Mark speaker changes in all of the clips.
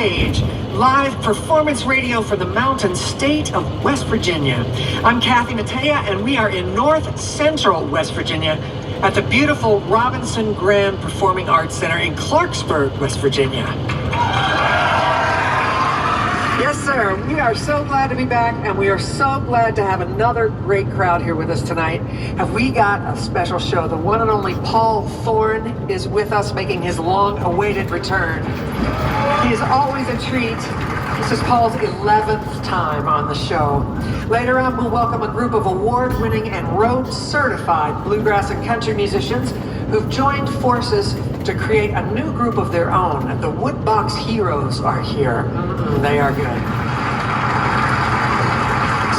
Speaker 1: Stage, live performance radio for the mountain state of West Virginia. I'm Kathy Mattea, and we are in North Central West Virginia at the beautiful Robinson Grand Performing Arts Center in Clarksburg, West Virginia. Yes, sir. We are so glad to be back, and we are so glad to have another great crowd here with us tonight. Have we got a special show? The one and only Paul Thorne is with us, making his long-awaited return. He is always a treat. This is Paul's 11th time on the show. Later on, we'll welcome a group of award-winning and road-certified bluegrass and country musicians who've joined forces to create a new group of their own. The Woodbox Heroes are here. They are good.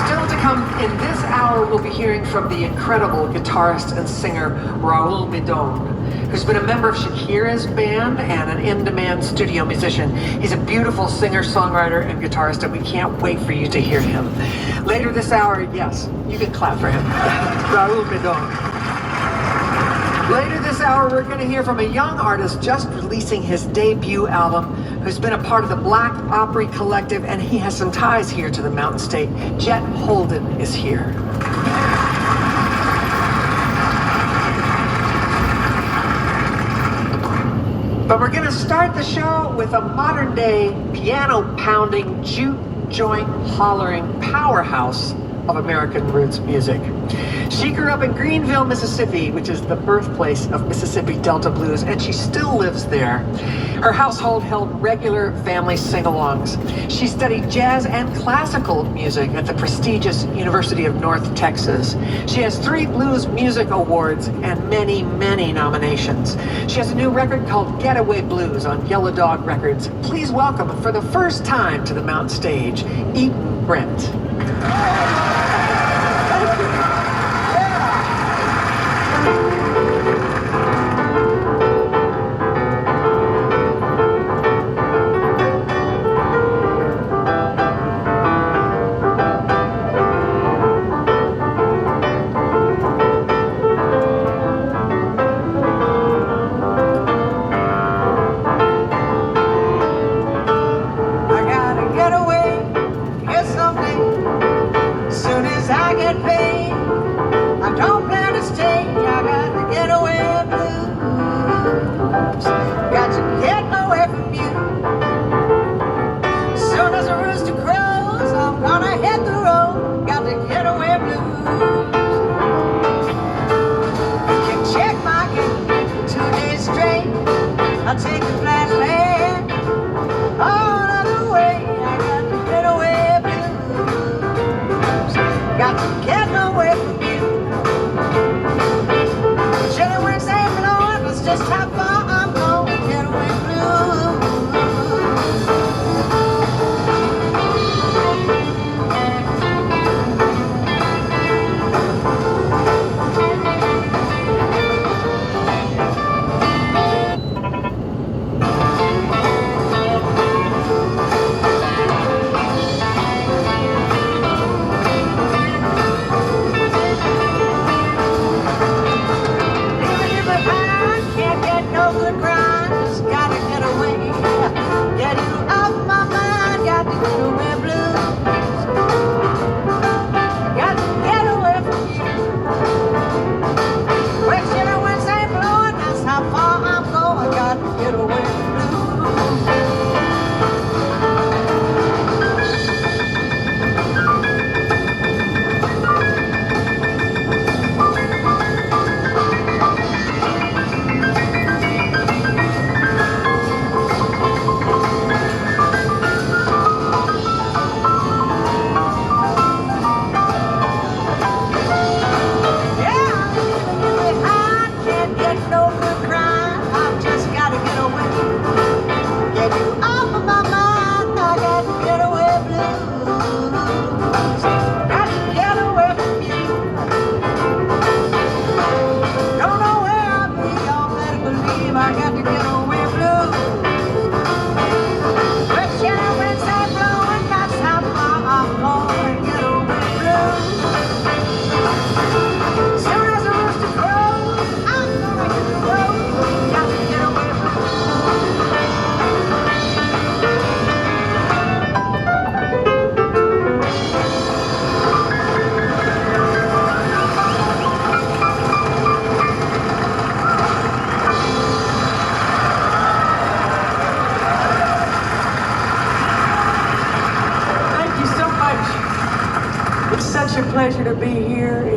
Speaker 1: Still to come in this hour, we'll be hearing from the incredible guitarist and singer Raul Midon, who's been a member of Shakira's band and an in-demand studio musician. He's a beautiful singer, songwriter, and guitarist, and we can't wait for you to hear him. Later this hour, yes, you can clap for him. Raul Midon. Later this hour, we're going to hear from a young artist just releasing his debut album, who's been a part of the Black Opry Collective, and he has some ties here to the Mountain State. Jet Holden is here. But we're going to start the show with a modern-day piano-pounding, juke-joint-hollering powerhouse of American roots music. She grew up in Greenville, Mississippi, which is the birthplace of Mississippi Delta blues, and she still lives there. Her household held regular family sing-alongs. She studied jazz and classical music at the prestigious University of North Texas. She has 3 Blues Music Awards and many, many nominations. She has a new record called Getaway Blues on Yellow Dog Records. Please welcome, for the first time to the Mountain Stage, Eaton Brent.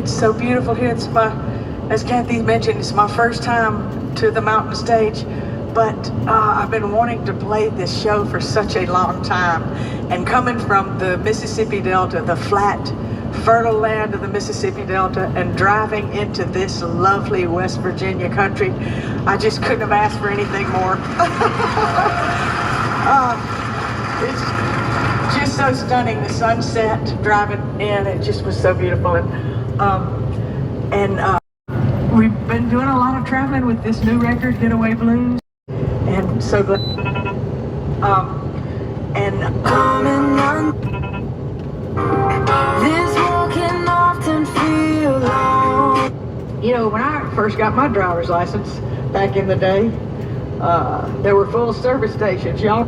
Speaker 2: It's so beautiful here. It's as Kathy mentioned, it's my first time to the mountain stage, but I've been wanting to play this show for such a long time. And coming from the Mississippi Delta, the flat, fertile land of the Mississippi Delta, and driving into this lovely West Virginia country, I just couldn't have asked for anything more. It's just so stunning. The sunset driving in, it just was so beautiful. And we've been doing a lot of traveling with this new record, Getaway Blues, and so glad. This walk can often feel long. You know, when I first got my driver's license back in the day, there were full service stations, y'all.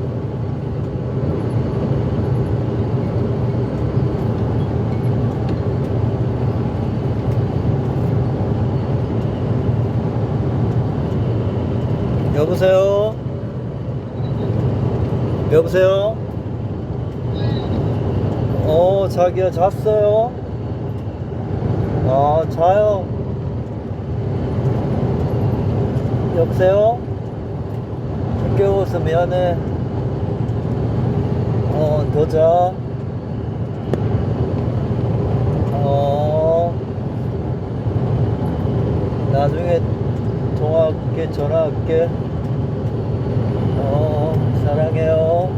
Speaker 3: 여보세요? 여보세요? 자기야 잤어요? 자요. 여보세요? 깨워서 미안해. 더 자. 나중에 통화할게, 전화할게. 사랑해요.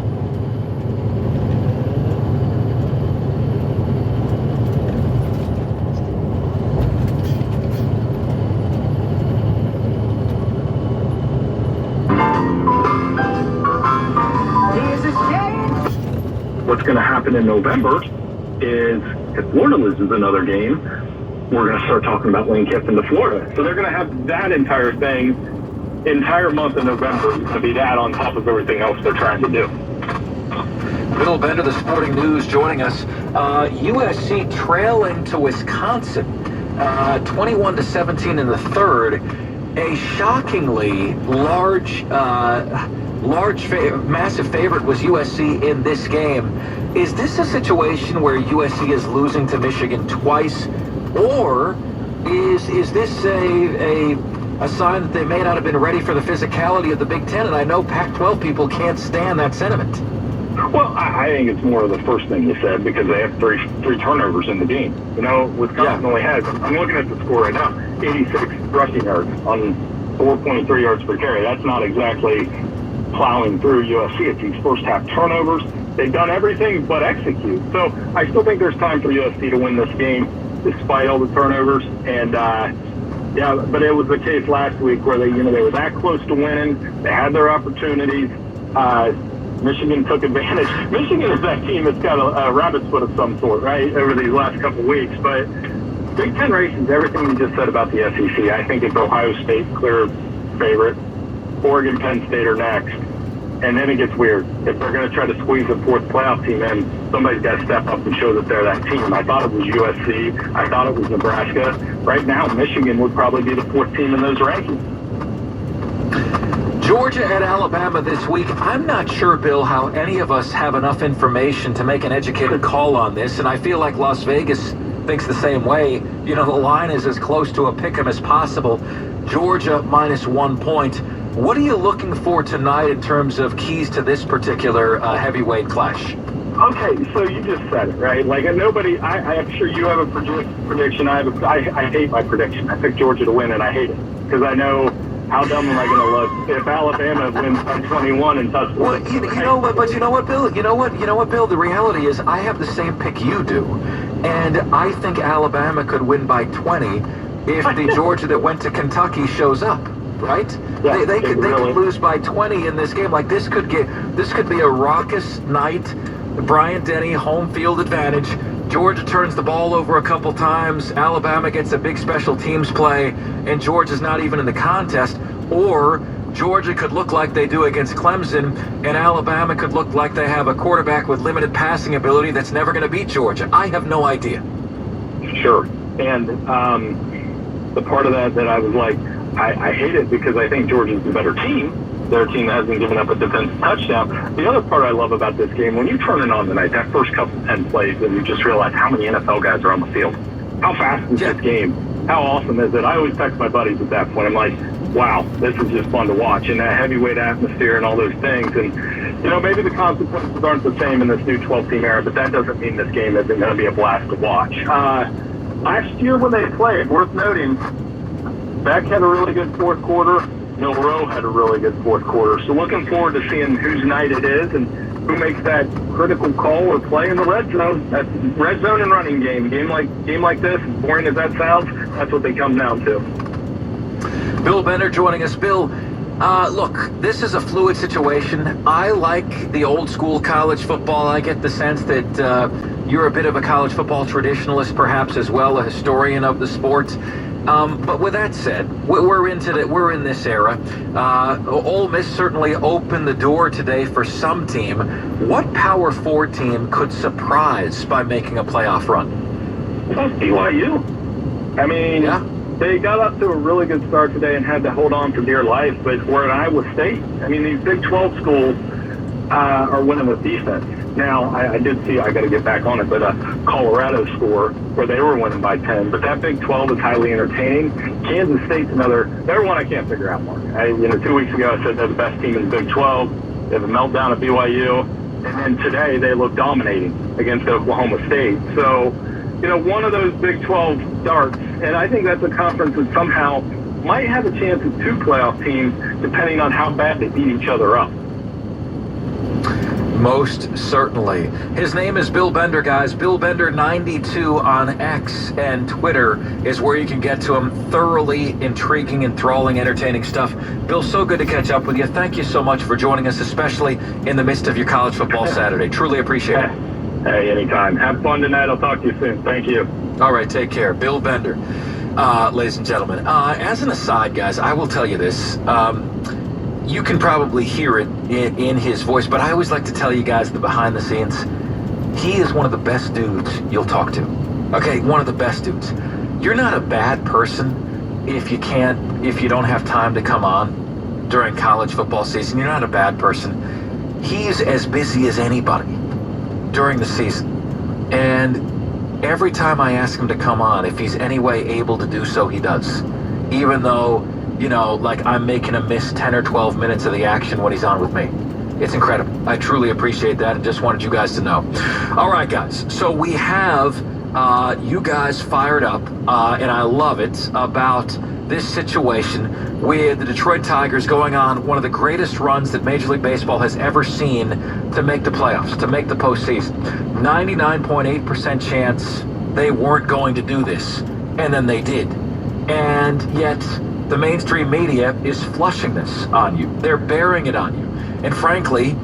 Speaker 4: What's going to happen in November is if Florida loses another game, we're going to start talking about Lane Kiffin to Florida. So they're going to have that entire month of November is going to be that on top of everything else they're trying to do.
Speaker 5: Bill Bender, the Sporting News, joining us. USC trailing to Wisconsin, 21-17 in the third. A shockingly massive favorite was USC in this game. Is this a situation where USC is losing to Michigan twice, or is this a sign that they may not have been ready for the physicality of the Big Ten? And I know Pac-12 people can't stand that sentiment.
Speaker 4: Well, I think it's more of the first thing you said, because they have three turnovers in the game. You know, Wisconsin only has, I'm looking at the score right now, 86 rushing yards on 4.3 yards per carry. That's not exactly plowing through USC. It's these first half turnovers. They've done everything but execute. So I still think there's time for USC to win this game, despite all the turnovers. And yeah, but it was the case last week where they were that close to winning. They had their opportunities. Michigan took advantage. Michigan is that team that's got a rabbit's foot of some sort, right, over these last couple of weeks. But Big Ten races, everything we just said about the SEC, I think it's Ohio State clear favorite. Oregon, Penn State are next. And then it gets weird. If they're going to try to squeeze a fourth playoff team in, somebody's got to step up and show that they're that team. I thought it was USC. I thought it was Nebraska. Right now, Michigan would probably be the fourth team in those rankings.
Speaker 5: Georgia at Alabama this week. I'm not sure, Bill, how any of us have enough information to make an educated call on this, and I feel like Las Vegas thinks the same way. You know, the line is as close to a pick-em as possible. Georgia minus 1 point. What are you looking for tonight in terms of keys to this particular heavyweight clash?
Speaker 4: Okay, so you just said it, right? Like, nobody, I'm sure you have a prediction. I hate my prediction. I picked Georgia to win, and I hate it because I know how dumb am I going to look if Alabama wins by 21 and touchdowns?
Speaker 5: Well, you know what, but you know what, Bill? You know what, Bill? The reality is I have the same pick you do, and I think Alabama could win by 20 if the Georgia that went to Kentucky shows up. Right?
Speaker 4: Yeah,
Speaker 5: they could lose by 20 in this game. Like this could be a raucous night. Bryant Denny home field advantage. Georgia turns the ball over a couple times. Alabama gets a big special teams play, and Georgia's not even in the contest. Or Georgia could look like they do against Clemson, and Alabama could look like they have a quarterback with limited passing ability that's never going to beat Georgia. I have no idea.
Speaker 4: Sure. And the part of that I was like, I hate it because I think Georgia's the better team. They're a team that hasn't given up a defensive touchdown. The other part I love about this game, when you turn it on tonight, that first couple 10 plays, and you just realize how many NFL guys are on the field. how fast is this game? How awesome is it? I always text my buddies at that point. I'm like, wow, this is just fun to watch, and that heavyweight atmosphere and all those things. And, you know, maybe the consequences aren't the same in this new 12-team era, but that doesn't mean this game isn't going to be a blast to watch. Last year when they played, worth noting, Beck had a really good fourth quarter. Milroe had a really good fourth quarter. So looking forward to seeing whose night it is and who makes that critical call or play in the red zone. That red zone and running game. Game like this, as boring as that sounds, that's what they come down to.
Speaker 5: Bill Bender joining us. Bill, look, this is a fluid situation. I like the old school college football. I get the sense that you're a bit of a college football traditionalist, perhaps as well, a historian of the sport. But with that said, we're in this era. Ole Miss certainly opened the door today for some team. What Power 4 team could surprise by making a playoff run?
Speaker 4: That's BYU. I mean,
Speaker 5: yeah.
Speaker 4: They got up to a really good start today and had to hold on for dear life, but we're at Iowa State. I mean, these Big 12 schools are winning with defense. Now, I did see, I got to get back on it, but Colorado score where they were winning by 10. But that Big 12 is highly entertaining. Kansas State's they're one I can't figure out, Mark. 2 weeks ago I said they're the best team in the Big 12. They have a meltdown at BYU. And then today they look dominating against Oklahoma State. So, one of those Big 12 darts, and I think that's a conference that somehow might have a chance of 2 playoff teams depending on how bad they beat each other up.
Speaker 5: Most certainly. His name is Bill Bender, guys. Bill Bender 92 on X and Twitter is where you can get to him. Thoroughly intriguing, enthralling, entertaining stuff. Bill, so good to catch up with you. Thank you so much for joining us, especially in the midst of your college football Saturday. Truly appreciate it.
Speaker 4: Hey, anytime. Have fun tonight. I'll talk to you soon. Thank you.
Speaker 5: All right, take care. Bill Bender, ladies and gentlemen. As an aside, guys, I will tell you this. You can probably hear it in his voice, but I always like to tell you guys the behind the scenes. He is one of the best dudes you'll talk to. Okay, one of the best dudes. You're not a bad person if you don't have time to come on during college football season. You're not a bad person. He's as busy as anybody during the season. And every time I ask him to come on, if he's any way able to do so, he does. Even though, like I'm making him miss 10 or 12 minutes of the action when he's on with me. It's incredible. I truly appreciate that and just wanted you guys to know. All right, guys. So we have you guys fired up, and I love it, about this situation with the Detroit Tigers going on one of the greatest runs that Major League Baseball has ever seen to make the playoffs, to make the postseason. 99.8% chance they weren't going to do this, and then they did. And yet the mainstream media is flushing this on you. They're bearing it on you. And frankly,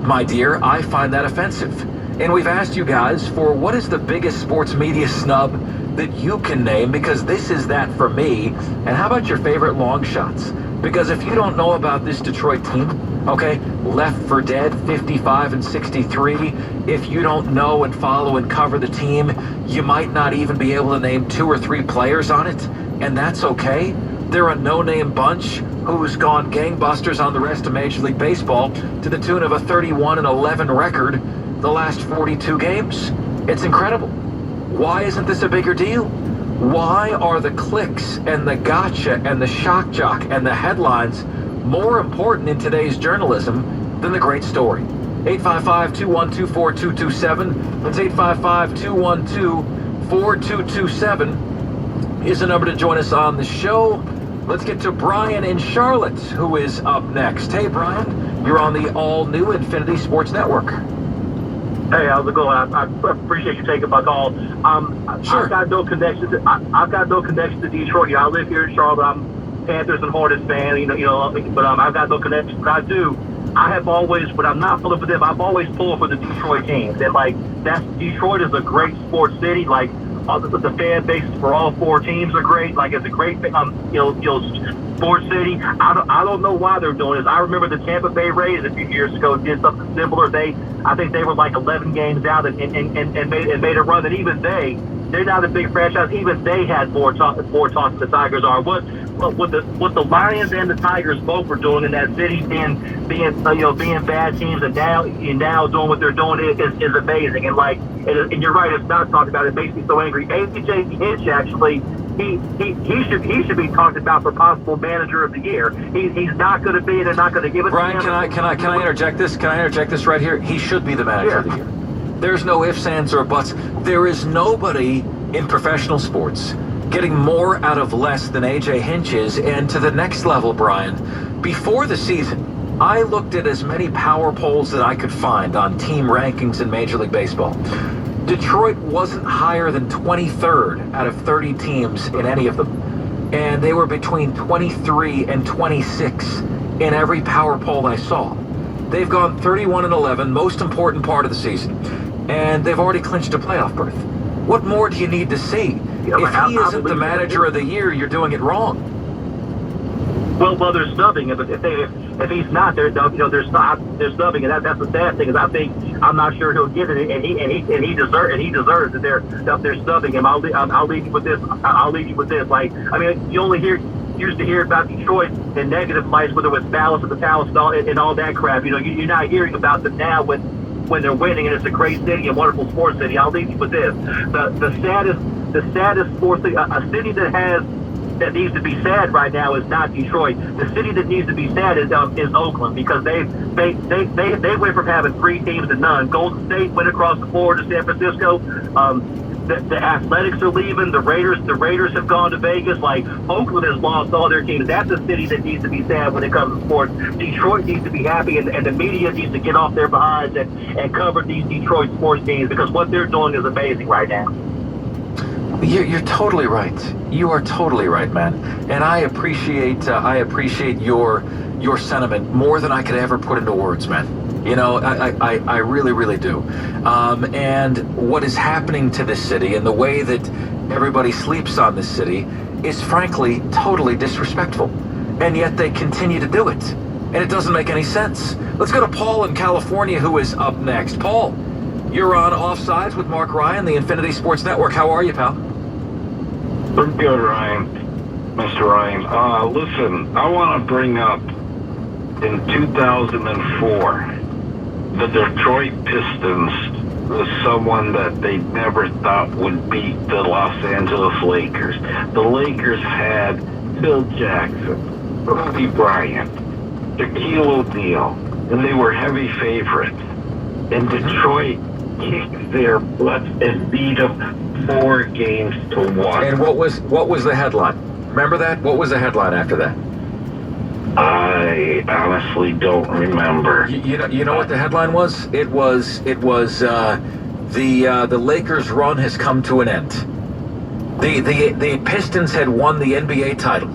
Speaker 5: my dear, I find that offensive. And we've asked you guys for what is the biggest sports media snub that you can name, because this is that for me. And how about your favorite long shots? Because if you don't know about this Detroit team, okay, left for dead, 55 and 63, if you don't know and follow and cover the team, you might not even be able to name 2 or 3 players on it, and that's okay. They're a no-name bunch who's gone gangbusters on the rest of Major League Baseball to the tune of a 31-11 record the last 42 games. It's incredible. Why isn't this a bigger deal? Why are the clicks and the gotcha and the shock jock and the headlines more important in today's journalism than the great story? 855-212-4227. That's 855-212-4227 is the number to join us on the show. Let's get to Brian in Charlotte, who is up next. Hey, Brian, you're on the all-new Infinity Sports Network.
Speaker 6: Hey, how's it going? I appreciate you taking my call.
Speaker 5: Sure.
Speaker 6: I've got no connection to Detroit. I live here in Charlotte. I'm Panthers and Hornets fan. But I've got no connection. But I have always, when I'm not pulling for them, I've always pulled for the Detroit teams. And Detroit is a great sports city. The fan bases for all 4 teams are great. It's a great, sports city. I don't know why they're doing this. I remember the Tampa Bay Rays a few years ago did something similar. I think they were 11 games out and made a run. And even they're not a big franchise. Even they had more talk than the Tigers are. what the Lions and the Tigers both were doing in that city, being bad teams, and now doing what they're doing is amazing. And you're right, it's not talked about. It makes me so angry. AJ Hinch actually. He should be talked about for possible manager of the year. He's not going to be, and they're not going to give it
Speaker 5: Brian,
Speaker 6: to him.
Speaker 5: can I interject this? Can I interject this right here? He should be the manager of the year. There's no ifs, ands, or buts. There is nobody in professional sports getting more out of less than AJ Hinch is. And to the next level, Brian, before the season, I looked at as many power polls that I could find on team rankings in Major League Baseball. Detroit wasn't higher than 23rd out of 30 teams in any of them. And they were between 23 and 26 in every power poll I saw. They've gone 31-11, most important part of the season, and they've already clinched a playoff berth. What more do you need to see? If he isn't the manager of the year, you're doing it wrong.
Speaker 6: Well, they're snubbing him. If he's not, they're snubbing, and that's the sad thing. Is I'm not sure he'll get it, and he deserves it. They're snubbing him. I'll leave you with this. Like, I mean, you only used to hear about Detroit in negative lights, whether it was Dallas or the Palace and all that crap. You're not hearing about them now when they're winning, and it's a great city, a wonderful sports city. I'll leave you with this. The saddest sports city, a city that needs to be sad right now is not Detroit. The city that needs to be sad is Oakland, because they went from having 3 teams to none. Golden State went across the board to San Francisco. The Athletics are leaving. The Raiders have gone to Vegas. Like, Oakland has lost all their teams. That's a city that needs to be sad when it comes to sports. Detroit needs to be happy, and the media needs to get off their behinds and cover these Detroit sports teams, because what they're doing is amazing right now.
Speaker 5: You're totally right. You are totally right, man. And I appreciate your sentiment more than I could ever put into words, man. You know, I really, really do. And what is happening to this city and the way that everybody sleeps on this city is frankly totally disrespectful. And yet they continue to do it. And it doesn't make any sense. Let's go to Paul in California, who is up next. Paul, you're on Offsides with Mark Ryan, the Infinity Sports Network. How are you, pal?
Speaker 7: Pretty good, Ryan. Mr. Ryan. Listen, I want to bring up in 2004, the Detroit Pistons was someone that they never thought would beat the Los Angeles Lakers. The Lakers had Phil Jackson, Kobe Bryant, Shaquille O'Neal, and they were heavy favorites. And Detroit kicked their butts and beat them 4 games to 1.
Speaker 5: And what was the headline? Remember that? What was the headline after that?
Speaker 7: I honestly don't remember.
Speaker 5: You know what the headline was? It was the Lakers' run has come to an end. The Pistons had won the NBA title,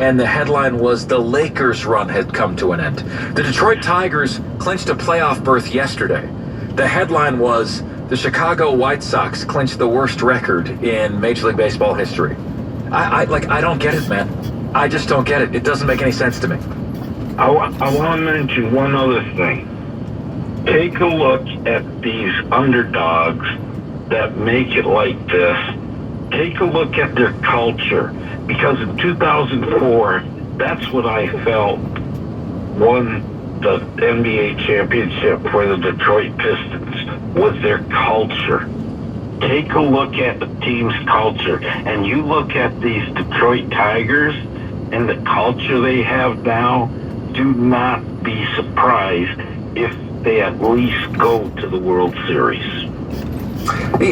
Speaker 5: and the headline was the Lakers' run had come to an end. The Detroit Tigers clinched a playoff berth yesterday. The headline was the Chicago White Sox clinched the worst record in Major League Baseball history. I don't get it, man. I just don't get it. It doesn't make any sense to me.
Speaker 7: I want to mention one other thing. Take a look at these underdogs that make it like this. Take a look at their culture. Because in 2004, that's what I felt won the NBA championship for the Detroit Pistons, was their culture. Take a look at the team's culture, and you look at these Detroit Tigers and the culture they have now, do not be surprised if they at least go to the World Series.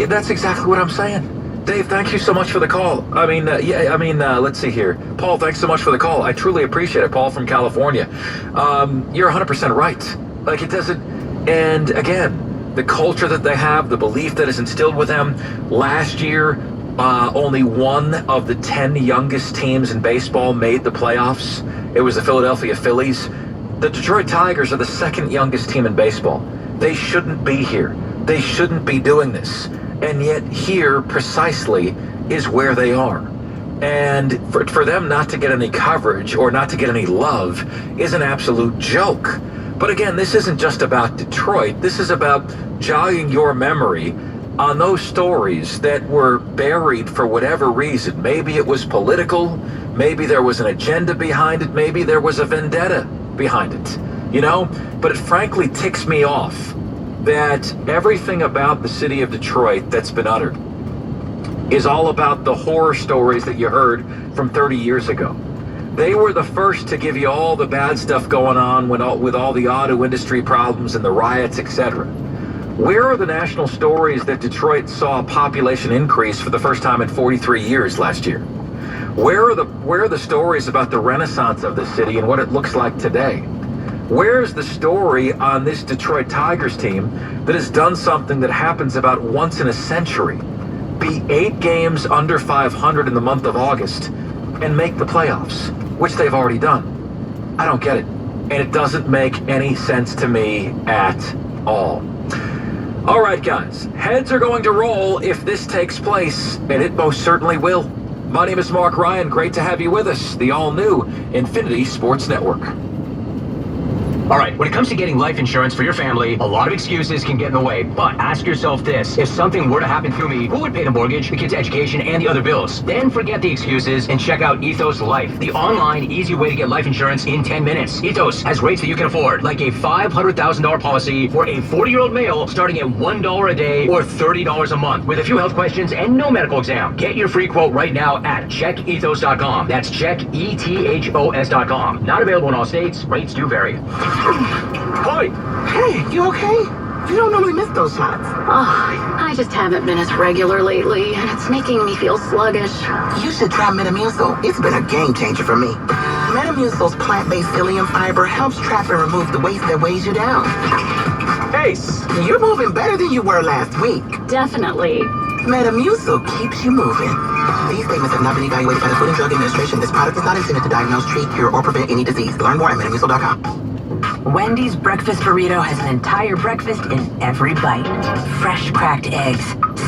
Speaker 5: That's exactly what I'm saying. Dave, thank you so much for the call. Let's see here. Paul, thanks so much for the call. I truly appreciate it. Paul from California. You're 100% right. Like, it doesn't, and again, the culture that they have, the belief that is instilled with them. Last year, only one of the 10 youngest teams in baseball made the playoffs. It was the Philadelphia Phillies. The Detroit Tigers are the second youngest team in baseball. They shouldn't be here. They shouldn't be doing this. And yet here precisely is where they are. And for them not to get any coverage or not to get any love is an absolute joke. But again, this isn't just about Detroit. This is about jogging your memory on those stories that were buried for whatever reason. Maybe it was political, Maybe there was an agenda behind it. Maybe there was a vendetta behind it, But it frankly ticks me off that everything about the city of Detroit that's been uttered is all about the horror stories that you heard from 30 years ago. They were the first to give you all the bad stuff going on with all the auto industry problems and the riots, etc. Where are the national stories that Detroit saw a population increase for the first time in 43 years last year? Where are the stories about the renaissance of the city and what it looks like today? Where's the story on this Detroit Tigers team that has done something that happens about once in a century? Be 8 games under 500 in the month of August and make the playoffs, which they've already done. I don't get it. And it doesn't make any sense to me at all. All right, guys, heads are going to roll if this takes place, and it most certainly will. My name is Mark Ryan. Great to have you with us, the all-new Infinity Sports Network.
Speaker 8: All right, when it comes to getting life insurance for your family, a lot of excuses can get in the way. But ask yourself this: if something were to happen to me, who would pay the mortgage, the kids' education, and the other bills? Then forget the excuses and check out Ethos Life, the online, easy way to get life insurance in 10 minutes. Ethos has rates that you can afford, like a $500,000 policy for a 40-year-old male starting at $1 a day or $30 a month, with a few health questions and no medical exam. Get your free quote right now at checkethos.com. That's checkethos.com. Not available in all states. Rates do vary.
Speaker 5: Hi.
Speaker 9: Hey, you okay? You don't normally miss those shots.
Speaker 10: I just haven't been as regular lately, and it's making me feel sluggish.
Speaker 9: You should try Metamucil. It's been a game changer for me. Metamucil's plant-based psyllium fiber helps trap and remove the waste that weighs you down.
Speaker 5: Ace.
Speaker 9: You're moving better than you were last week.
Speaker 10: Definitely.
Speaker 9: Metamucil keeps you moving. These statements have not been evaluated by the Food and Drug Administration. This product is not intended to diagnose, treat, cure, or prevent any disease. Learn more at metamucil.com.
Speaker 11: Wendy's breakfast burrito has an entire breakfast in every bite. Fresh cracked eggs,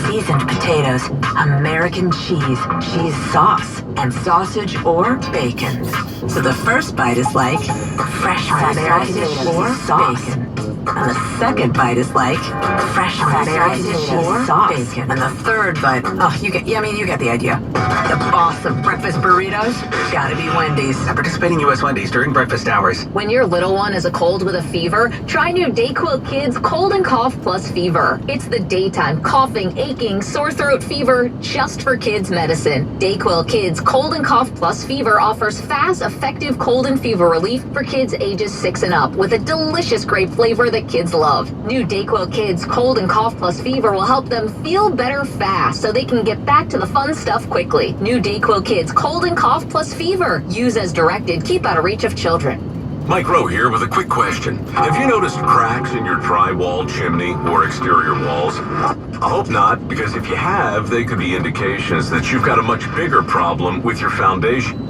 Speaker 11: seasoned potatoes, American cheese, cheese sauce, and sausage or bacon. So the first bite is like fresh American sausage or bacon. And the second bite is like fresh American or sauce. And the third bite, you get the idea. The boss of breakfast burritos, gotta be Wendy's.
Speaker 12: At participating U.S. Wendy's during breakfast hours.
Speaker 10: When your little one is a cold with a fever, try new DayQuil Kids Cold and Cough Plus Fever. It's the daytime coughing, aching, sore throat fever just for kids medicine. DayQuil Kids Cold and Cough Plus Fever offers fast, effective cold and fever relief for kids ages 6 and up with a delicious grape flavor that kids love. New DayQuil Kids Cold and Cough Plus Fever will help them feel better fast so they can get back to the fun stuff quickly. New DayQuil Kids Cold and Cough Plus Fever. Use as directed. Keep out of reach of children.
Speaker 13: Mike Rowe here with a quick question. Have you noticed cracks in your drywall, chimney, or exterior walls? I hope not, because if you have, they could be indications that you've got a much bigger problem with your foundation.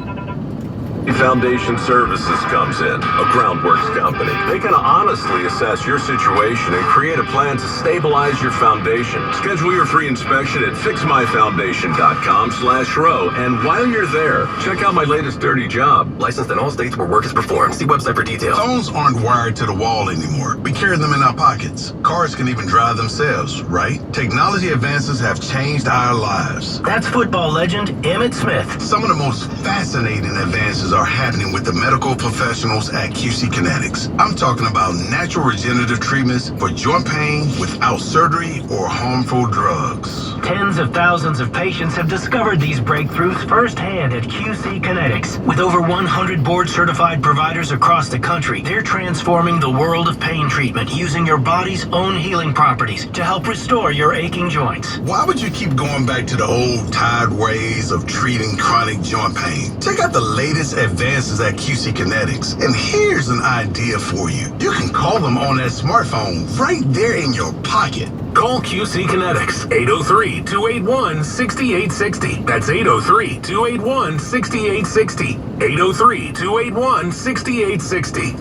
Speaker 13: Foundation Services comes in, a groundworks company. They can honestly assess your situation and create a plan to stabilize your foundation. Schedule your free inspection at fixmyfoundation.com/row. And while you're there, check out my latest dirty job.
Speaker 12: Licensed in all states where work is performed. See website for details.
Speaker 14: Phones aren't wired to the wall anymore. We carry them in our pockets. Cars can even drive themselves, right? Technology advances have changed our lives.
Speaker 15: That's football legend Emmitt Smith.
Speaker 14: Some of the most fascinating advances are happening with the medical professionals at QC Kinetics. I'm talking about natural regenerative treatments for joint pain without surgery or harmful drugs.
Speaker 15: Tens of thousands of patients have discovered these breakthroughs firsthand at QC Kinetics. With over 100 board-certified providers across the country, they're transforming the world of pain treatment using your body's own healing properties to help restore your aching joints.
Speaker 14: Why would you keep going back to the old tired ways of treating chronic joint pain? Check out the latest advances at QC Kinetics. And here's an idea for you. You can call them on that smartphone right there in your pocket.
Speaker 13: Call QC Kinetics, 803-281-6860. That's 803-281-6860. 803-281-6860.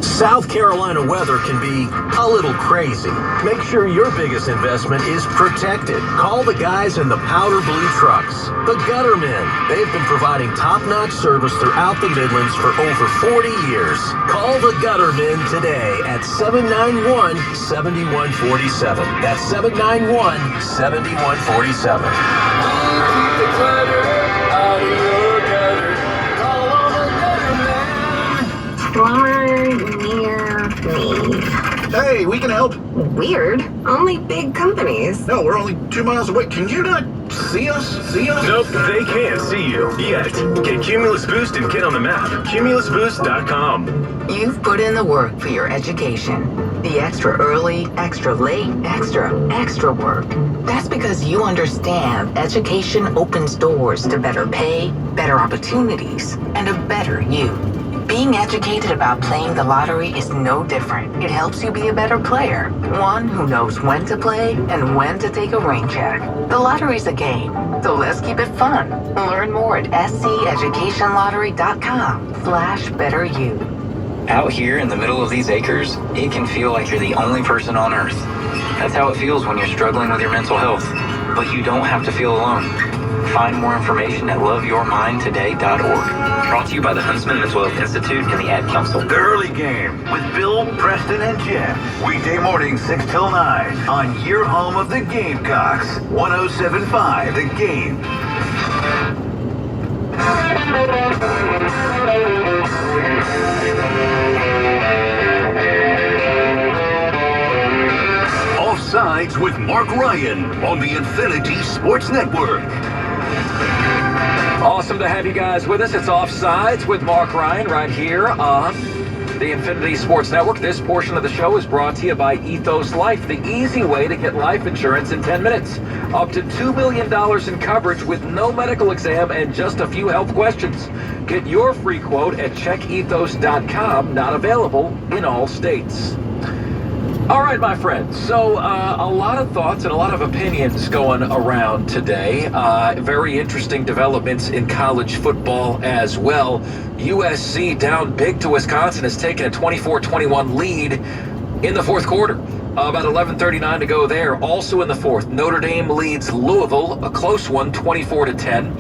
Speaker 15: South Carolina weather can be a little crazy. Make sure your biggest investment is protected. Call the guys in the powder blue trucks, the Gutter Men. They've been providing top-notch service throughout the Midlands for over 40 years. Call the Gutter Men today at 791-7147. That's 791-7147.
Speaker 16: Hey, we can help.
Speaker 11: Weird. Only big companies.
Speaker 16: No, we're only 2 miles away. Can you not see us? See us?
Speaker 15: Nope, they can't see you yet. Get Cumulus Boost and get on the map. CumulusBoost.com.
Speaker 11: You've put in the work for your education. The extra early, extra late, extra work. That's because you understand education opens doors to better pay, better opportunities, and a better you. Being educated about playing the lottery is no different. It helps you be a better player. One who knows when to play and when to take a rain check. The lottery's a game, so let's keep it fun. Learn more at sceducationlottery.com/betteryou.
Speaker 17: Out here in the middle of these acres, it can feel like you're the only person on Earth. That's how it feels when you're struggling with your mental health. But you don't have to feel alone. Find more information at loveyourmindtoday.org. Brought to you by the Huntsman Mental Health Institute and the Ad Council.
Speaker 18: The Early Game with Bill, Preston, and Jen. Weekday morning 6 till 9 on your home of the Gamecocks. 107.5 The Game. Offsides with Mark Ryan on the Infinity Sports Network.
Speaker 5: Awesome to have you guys with us. It's Offsides with Mark Ryan right here on the Infinity Sports Network. This portion of the show is brought to you by Ethos Life, the easy way to get life insurance in 10 minutes. Up to $2 million in coverage with no medical exam and just a few health questions. Get your free quote at checkethos.com, not available in all states. All right, my friends, so a lot of thoughts and a lot of opinions going around today. Very interesting developments in college football as well. USC down big to Wisconsin has taken a 24-21 lead in the fourth quarter. About 11:39 to go there. Also in the fourth, Notre Dame leads Louisville, a close one, 24-10.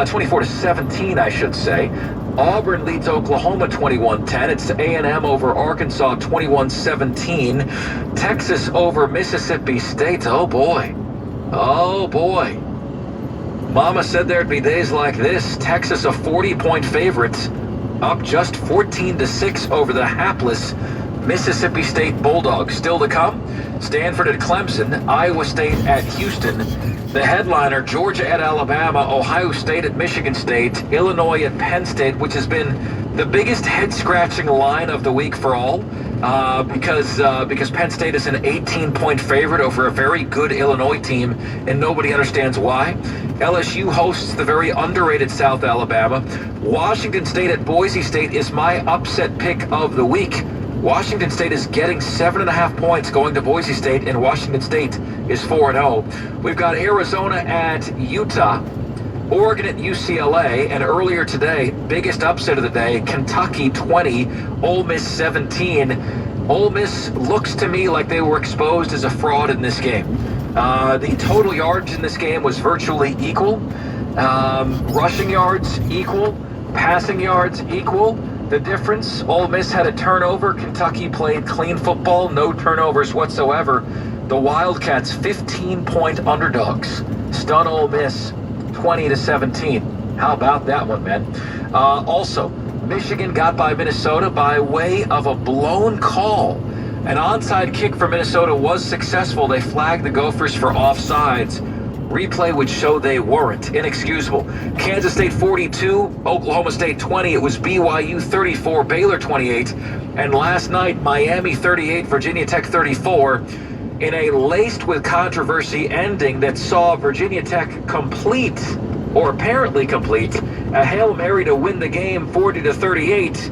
Speaker 5: 24-17, I should say. Auburn leads Oklahoma 21-10. It's A&M over Arkansas 21-17. Texas over Mississippi State. Oh boy. Oh boy. Mama said there'd be days like this. Texas a 40-point favorite, up just 14-6 over the hapless Mississippi State Bulldogs. Still to come, Stanford at Clemson, Iowa State at Houston, the headliner, Georgia at Alabama, Ohio State at Michigan State, Illinois at Penn State, which has been the biggest head-scratching line of the week for all, because Penn State is an 18-point favorite over a very good Illinois team, and nobody understands why. LSU hosts the very underrated South Alabama. Washington State at Boise State is my upset pick of the week. Washington State is getting 7.5 points going to Boise State, and Washington State is 4-0. We've got Arizona at Utah, Oregon at UCLA, and earlier today, biggest upset of the day, Kentucky 20, Ole Miss 17. Ole Miss looks to me like they were exposed as a fraud in this game. The total yards in this game was virtually equal. Rushing yards equal, passing yards equal. The difference, Ole Miss had a turnover. Kentucky played clean football, no turnovers whatsoever. The Wildcats, 15-point underdogs, stun Ole Miss 20-17. How about that one, man? Also, Michigan got by Minnesota by way of a blown call. An onside kick for Minnesota was successful. They flagged the Gophers for offsides. Replay would show they weren't. Inexcusable. Kansas State 42, Oklahoma State 20. It was BYU 34, Baylor 28. And last night, Miami 38, Virginia Tech 34. In a laced with controversy ending that saw Virginia Tech complete, or apparently complete, a Hail Mary to win the game 40-38.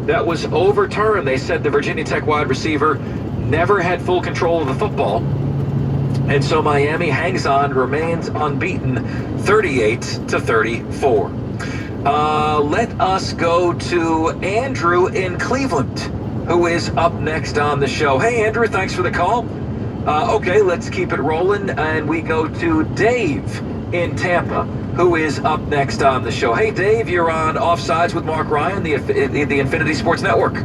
Speaker 5: That was overturned. They said the Virginia Tech wide receiver never had full control of the football. And so Miami hangs on, remains unbeaten, 38-34. Let us go to Andrew in Cleveland, who is up next on the show. Hey, Andrew, thanks for the call. Okay, let's keep it rolling, and we go to Dave in Tampa, who is up next on the show. Hey, Dave, you're on Offsides with Mark Ryan, the Infinity Sports Network.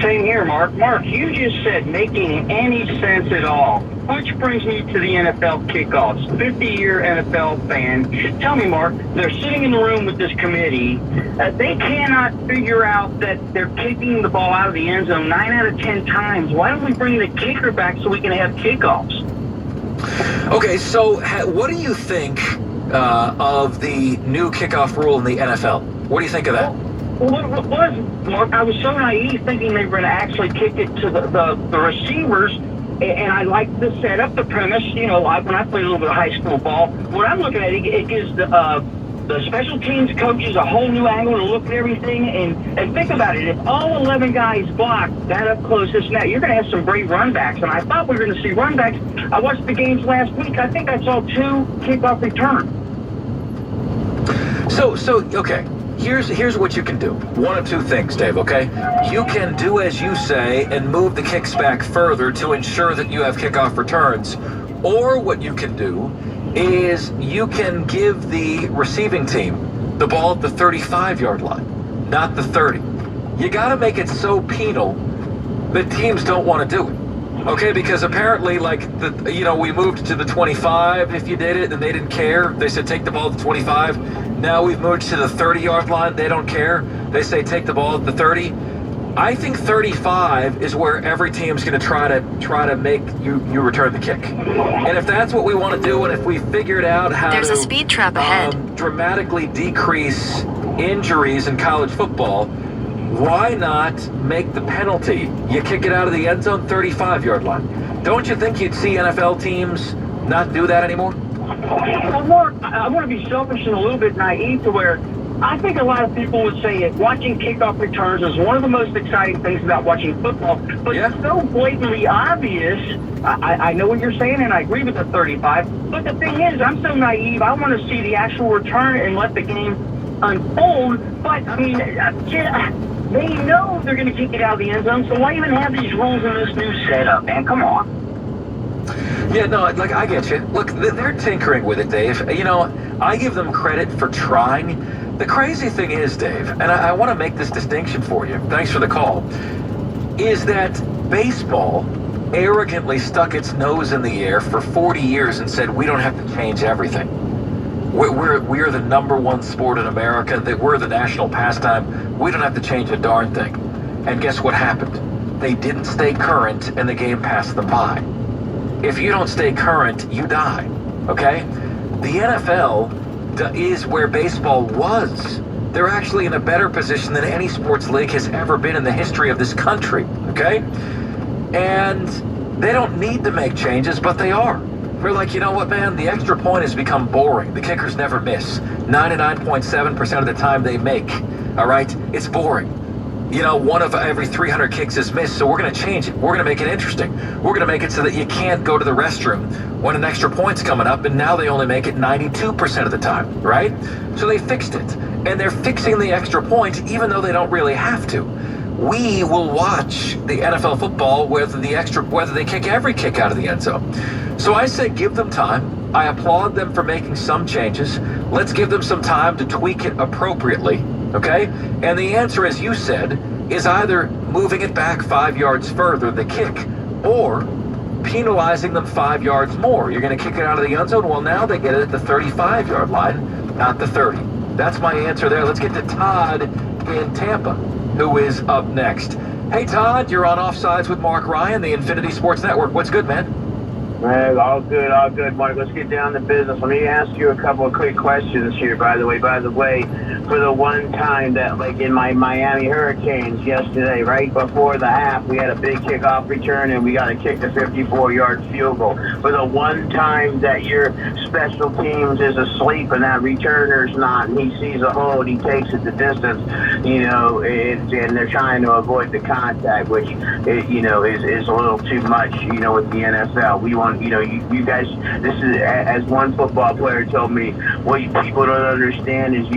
Speaker 19: Same here, Mark. Mark, you just said making any sense at all. Which brings me to the NFL kickoffs. 50-year NFL fan. Tell me, Mark, they're sitting in the room with this committee. They cannot figure out that they're kicking the ball out of the end zone 9 out of 10 times. Why don't we bring the kicker back so we can have kickoffs?
Speaker 5: Okay, so what do you think of the new kickoff rule in the NFL? What do you think of that?
Speaker 19: What was, Mark? I was so naive thinking they were going to actually kick it to the receivers, and I like the setup, the premise. You know, when I played a little bit of high school ball, what I'm looking at, it gives the special teams coaches a whole new angle to look at everything. And think about it, if all 11 guys block that up close, this and that, you're going to have some great run backs. And I thought we were going to see run backs. I watched the games last week. I think I saw 2 kickoff returns.
Speaker 5: So okay. Here's what you can do. One of 2 things, Dave, okay? You can do as you say and move the kicks back further to ensure that you have kickoff returns. Or what you can do is you can give the receiving team the ball at the 35-yard line, not the 30. You got to make it so penal that teams don't want to do it. Okay, because apparently, like, we moved to the 25 if you did it, and they didn't care. They said take the ball at the 25. Now we've moved to the 30-yard line. They don't care. They say take the ball at the 30. I think 35 is where every team's going to try to make you return the kick. And if that's what we want to do, and if we figured out how
Speaker 20: There's a speed trap ahead.
Speaker 5: Dramatically decrease injuries in college football, why not make the penalty? You kick it out of the end zone, 35-yard line. Don't you think you'd see NFL teams not do that anymore?
Speaker 19: Well, Mark, I want to be selfish and a little bit naive to where I think a lot of people would say that watching kickoff returns is one of the most exciting things about watching football. But it's so blatantly obvious. I know what you're saying, and I agree with the 35. But the thing is, I'm so naive. I want to see the actual return and let the game unfold. But, I mean, they know they're going to kick it out of the end zone, so why even have these rules in this new setup, man? Come on.
Speaker 5: Yeah, no, like, I get you. Look, they're tinkering with it, Dave. You know, I give them credit for trying. The crazy thing is, Dave, and I want to make this distinction for you, thanks for the call, is that baseball arrogantly stuck its nose in the air for 40 years and said, we don't have to change everything. We're the #1 sport in America, that we're the national pastime. We don't have to change a darn thing. And guess what happened? They didn't stay current, and the game passed them by. If you don't stay current, you die, okay? The NFL is where baseball was. They're actually in a better position than any sports league has ever been in the history of this country, okay? And they don't need to make changes, but they are. We're like, you know what, man? The extra point has become boring. The kickers never miss. 99.7% of the time they make, all right? It's boring. You know, 1 of every 300 kicks is missed, so we're going to change it. We're going to make it interesting. We're going to make it so that you can't go to the restroom when an extra point's coming up, and now they only make it 92% of the time, right? So they fixed it, and they're fixing the extra point even though they don't really have to. We will watch the NFL football whether they kick every kick out of the end zone. So I say give them time. I applaud them for making some changes. Let's give them some time to tweak it appropriately. Okay? And the answer, as you said, is either moving it back 5 yards further, the kick, or penalizing them 5 yards more. You're going to kick it out of the end zone? Well, now they get it at the 35-yard line, not the 30. That's my answer there. Let's get to Todd in Tampa, who is up next. Hey, Todd, you're on Offsides with Mark Ryan, the Infinity Sports Network. What's good, man?
Speaker 21: Man, all good, Mark. Let's get down to business. Let me ask you a couple of quick questions here, by the way, for the one time that, like in my Miami Hurricanes yesterday, right before the half, we had a big kickoff return and we got to kick the 54-yard field goal. For the one time that your special teams is asleep and that returner's not, and he sees a hole and he takes it the distance, you know, and they're trying to avoid the contact, which, you know, is a little too much, you know, with the NFL. We want on, you guys, this is, as one football player told me, what you people don't understand is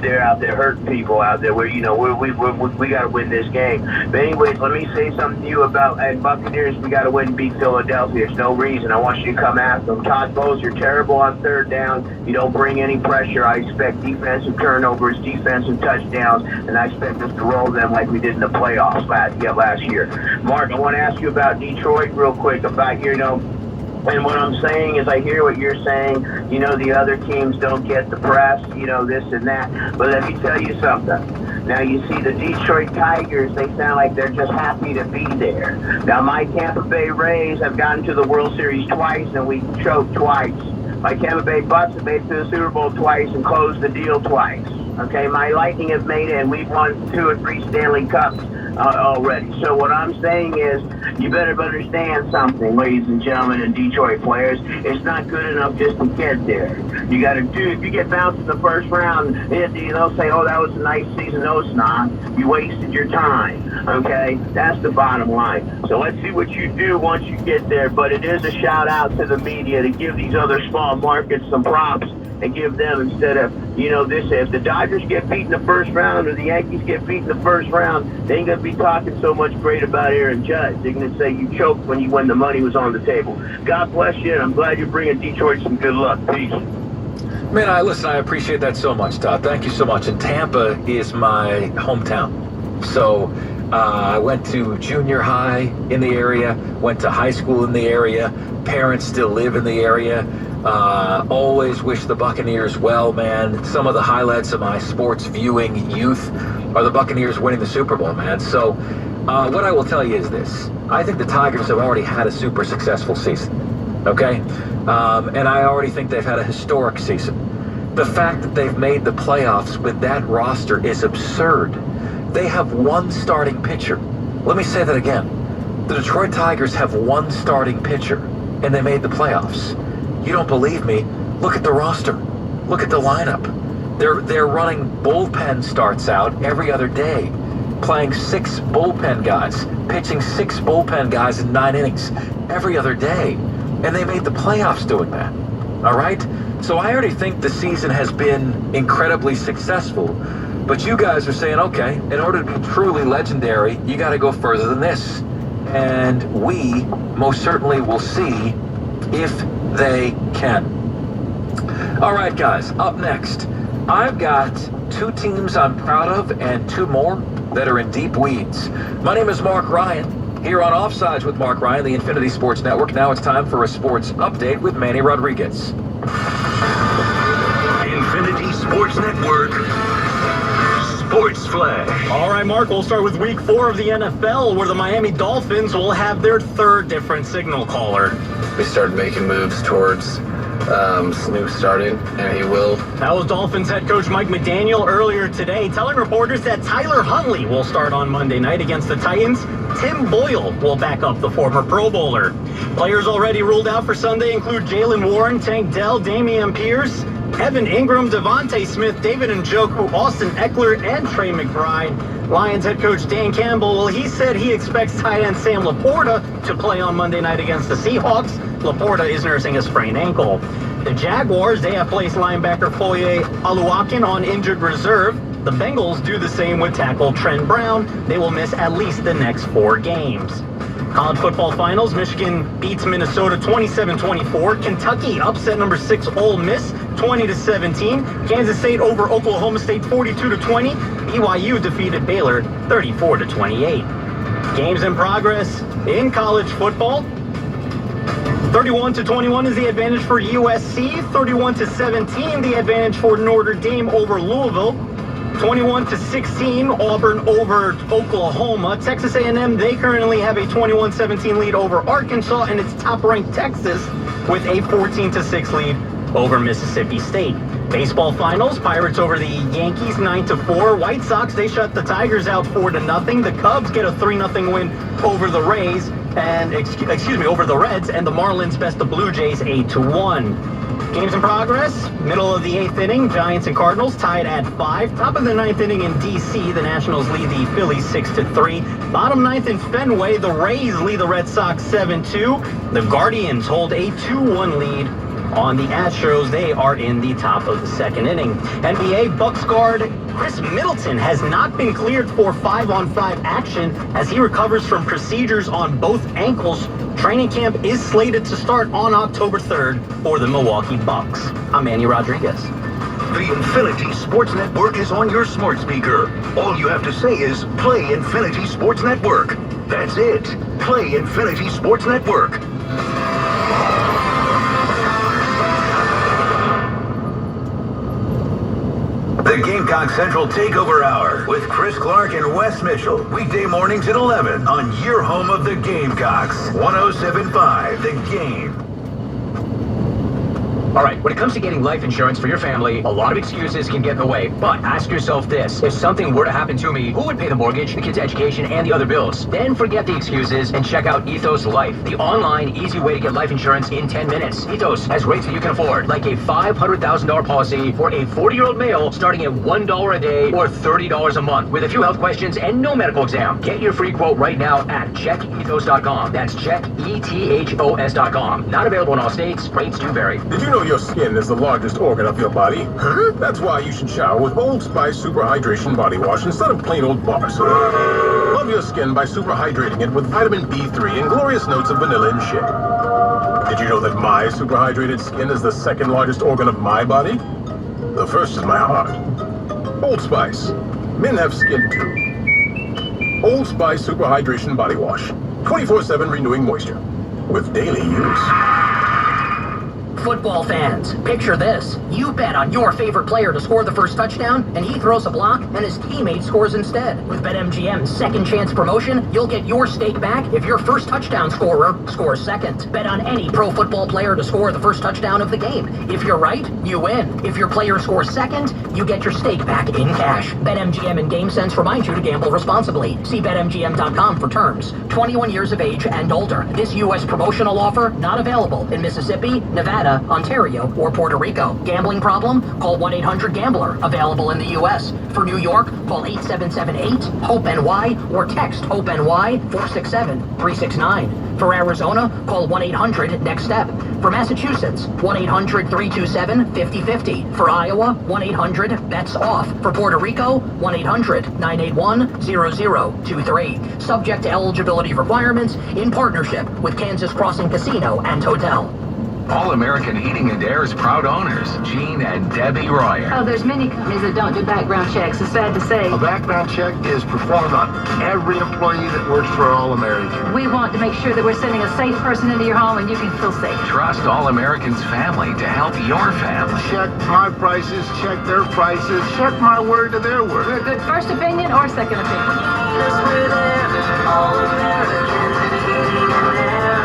Speaker 21: they're out there hurting people out there where, we got to win this game. But anyways, let me say something to you about, and Buccaneers, we got to win and beat Philadelphia. There's no reason. I want you to come after them. Todd Bowles, you're terrible on third down. You don't bring any pressure. I expect defensive turnovers, defensive touchdowns, and I expect us to roll them like we did in the playoffs last year. Mark, I want to ask you about Detroit real quick, about and what I'm saying is I hear what you're saying, the other teams don't get the press, this and that. But let me tell you something. Now, you see the Detroit Tigers, they sound like they're just happy to be there. Now, my Tampa Bay Rays have gotten to the World Series twice, and we choked twice. My Tampa Bay Bucks have made it to the Super Bowl twice and closed the deal twice. Okay, my Lightning have made it, and we've won 2 or 3 Stanley Cups already. So what I'm saying is, you better understand something, ladies and gentlemen and Detroit players. It's not good enough just to get there. You got to if you get bounced in the first round, they'll say, oh, that was a nice season. No, it's not. You wasted your time. Okay? That's the bottom line. So let's see what you do once you get there. But it is a shout out to the media to give these other small markets some props and give them, instead of, if the Dodgers get beat in the first round or the Yankees get beat in the first round, they ain't going to be talking so much great about Aaron Judge. They're going to say you choked when the money was on the table. God bless you, and I'm glad you're bringing Detroit some good luck. Peace.
Speaker 5: Man, I appreciate that so much, Todd. Thank you so much. And Tampa is my hometown. So I went to junior high in the area, went to high school in the area. Parents still live in the area. Always wish the Buccaneers well, man. Some of the highlights of my sports viewing youth are the Buccaneers winning the Super Bowl, man. So what I will tell you is this. I think the Tigers have already had a super successful season, okay? And I already think they've had a historic season. The fact that they've made the playoffs with that roster is absurd. They have one starting pitcher. Let me say that again. The Detroit Tigers have one starting pitcher, and they made the playoffs. You don't believe me? Look at the roster. Look at the lineup. They're running bullpen starts out every other day, playing 6 bullpen guys, pitching 6 bullpen guys in 9 innings every other day, and they made the playoffs doing that. All right? So I already think the season has been incredibly successful, but you guys are saying, okay, in order to be truly legendary, you got to go further than this. And we most certainly will see if they can. All right, guys, up next, I've got 2 teams I'm proud of and 2 more that are in deep weeds. My name is Mark Ryan, here on Offsides with Mark Ryan, the Infinity Sports Network. Now it's time for a sports update with Manny Rodriguez.
Speaker 18: Infinity Sports Network. Sports Flash.
Speaker 20: All right, Mark, we'll start with week 4 of the NFL, where the Miami Dolphins will have their 3rd different signal caller.
Speaker 22: We started making moves towards Snoop starting, and he will.
Speaker 20: That was Dolphins head coach Mike McDaniel earlier today, telling reporters that Tyler Huntley will start on Monday night against the Titans. Tim Boyle will back up the former Pro Bowler. Players already ruled out for Sunday include Jalen Warren, Tank Dell, Damian Pierce, Evan Ingram, Devontae Smith, David Njoku, Austin Eckler, and Trey McBride. Lions head coach Dan Campbell, well, he said he expects tight end Sam Laporta to play on Monday night against the Seahawks. Laporta is nursing a sprained ankle. The Jaguars, they have placed linebacker Foye Oluwakin on injured reserve. The Bengals do the same with tackle Trent Brown. They will miss at least the next 4 games. College football finals, Michigan beats Minnesota 27-24. Kentucky upset number 6 Ole Miss 20-17. Kansas State over Oklahoma State 42-20. BYU defeated Baylor 34-28. Games in progress in college football. 31-21 is the advantage for USC. 31-17 the advantage for Notre Dame over Louisville. 21-16 Auburn over Oklahoma. Texas A&M, they currently have a 21-17 lead over Arkansas, and it's top-ranked Texas with a 14-6 lead over Mississippi State. Baseball finals, Pirates over the Yankees 9-4. White Sox, they shut the Tigers out 4-0. The Cubs get a 3-0 win over the Rays, and over the Reds, and the Marlins best the Blue Jays 8-1. Games in progress. Middle of the 8th inning, Giants and Cardinals tied at 5. Top of the 9th inning in D.C., the Nationals lead the Phillies 6-3. Bottom 9th in Fenway, the Rays lead the Red Sox 7-2. The Guardians hold a 2-1 lead on the Astros. They are in the top of the 2nd inning. NBA Bucks guard Chris Middleton has not been cleared for 5-on-5 action as he recovers from procedures on both ankles. Training camp is slated to start on October 3rd for the Milwaukee Bucks. I'm Manny Rodriguez.
Speaker 18: The Infinity Sports Network is on your smart speaker. All you have to say is, play Infinity Sports Network. That's it. Play Infinity Sports Network. The Gamecock Central Takeover Hour with Chris Clark and Wes Mitchell. Weekday mornings at 11 on your home of the Gamecocks. 107.5 The Game.
Speaker 8: All right, when it comes to getting life insurance for your family, a lot of excuses can get in the way. But ask yourself this: if something were to happen to me, who would pay the mortgage, the kids' education, and the other bills? Then forget the excuses and check out Ethos Life, the online, easy way to get life insurance in 10 minutes. Ethos has rates that you can afford, like a $500,000 policy for a 40-year-old male starting at $1 a day or $30 a month, with a few health questions and no medical exam. Get your free quote right now at checkethos.com. That's checkethos.com. Not available in all states. Rates do vary.
Speaker 1: Did you know your skin is the largest organ of your body? Huh? That's why you should shower with Old Spice Super Hydration Body Wash instead of plain old bar soap. Love your skin by super hydrating it with vitamin B3 and glorious notes of vanilla and shea. Did you know that my super hydrated skin is the 2nd largest organ of my body? The first is my heart. Old Spice. Men have skin too. Old Spice Super Hydration Body Wash. 24/7 renewing moisture. With daily use.
Speaker 10: Football fans, picture this. You bet on your favorite player to score the first touchdown, and he throws a block, and his teammate scores instead. With BetMGM's second chance promotion, you'll get your stake back if your first touchdown scorer scores second. Bet on any pro football player to score the first touchdown of the game. If you're right, you win. If your player scores second, you get your stake back in cash. BetMGM and GameSense remind you to gamble responsibly. See BetMGM.com for terms. 21 years of age and older. This U.S. promotional offer not available in Mississippi, Nevada, Ontario, or Puerto Rico. Gambling problem? Call 1-800-GAMBLER. Available in the U.S. For New York, call 877-8-HOPE-NY or text HOPE-NY 467-369. For Arizona, call 1-800-NEXT-STEP. For Massachusetts, 1-800-327-5050. For Iowa, 1-800-BETS-OFF. For Puerto Rico, 1-800-981-0023. Subject to eligibility requirements in partnership with Kansas Crossing Casino and Hotel.
Speaker 5: All-American Heating and Air's proud owners, Gene and Debbie Royer.
Speaker 2: Oh, there's many companies that don't do background checks. It's sad to say.
Speaker 23: A background check is performed on every employee that works for All-American.
Speaker 2: We want to make sure that we're sending a safe person into your home and you can feel safe.
Speaker 5: Trust All-American's family to help your family.
Speaker 23: Check my prices, check their prices, check my word to their word.
Speaker 2: We're a good first opinion or second opinion.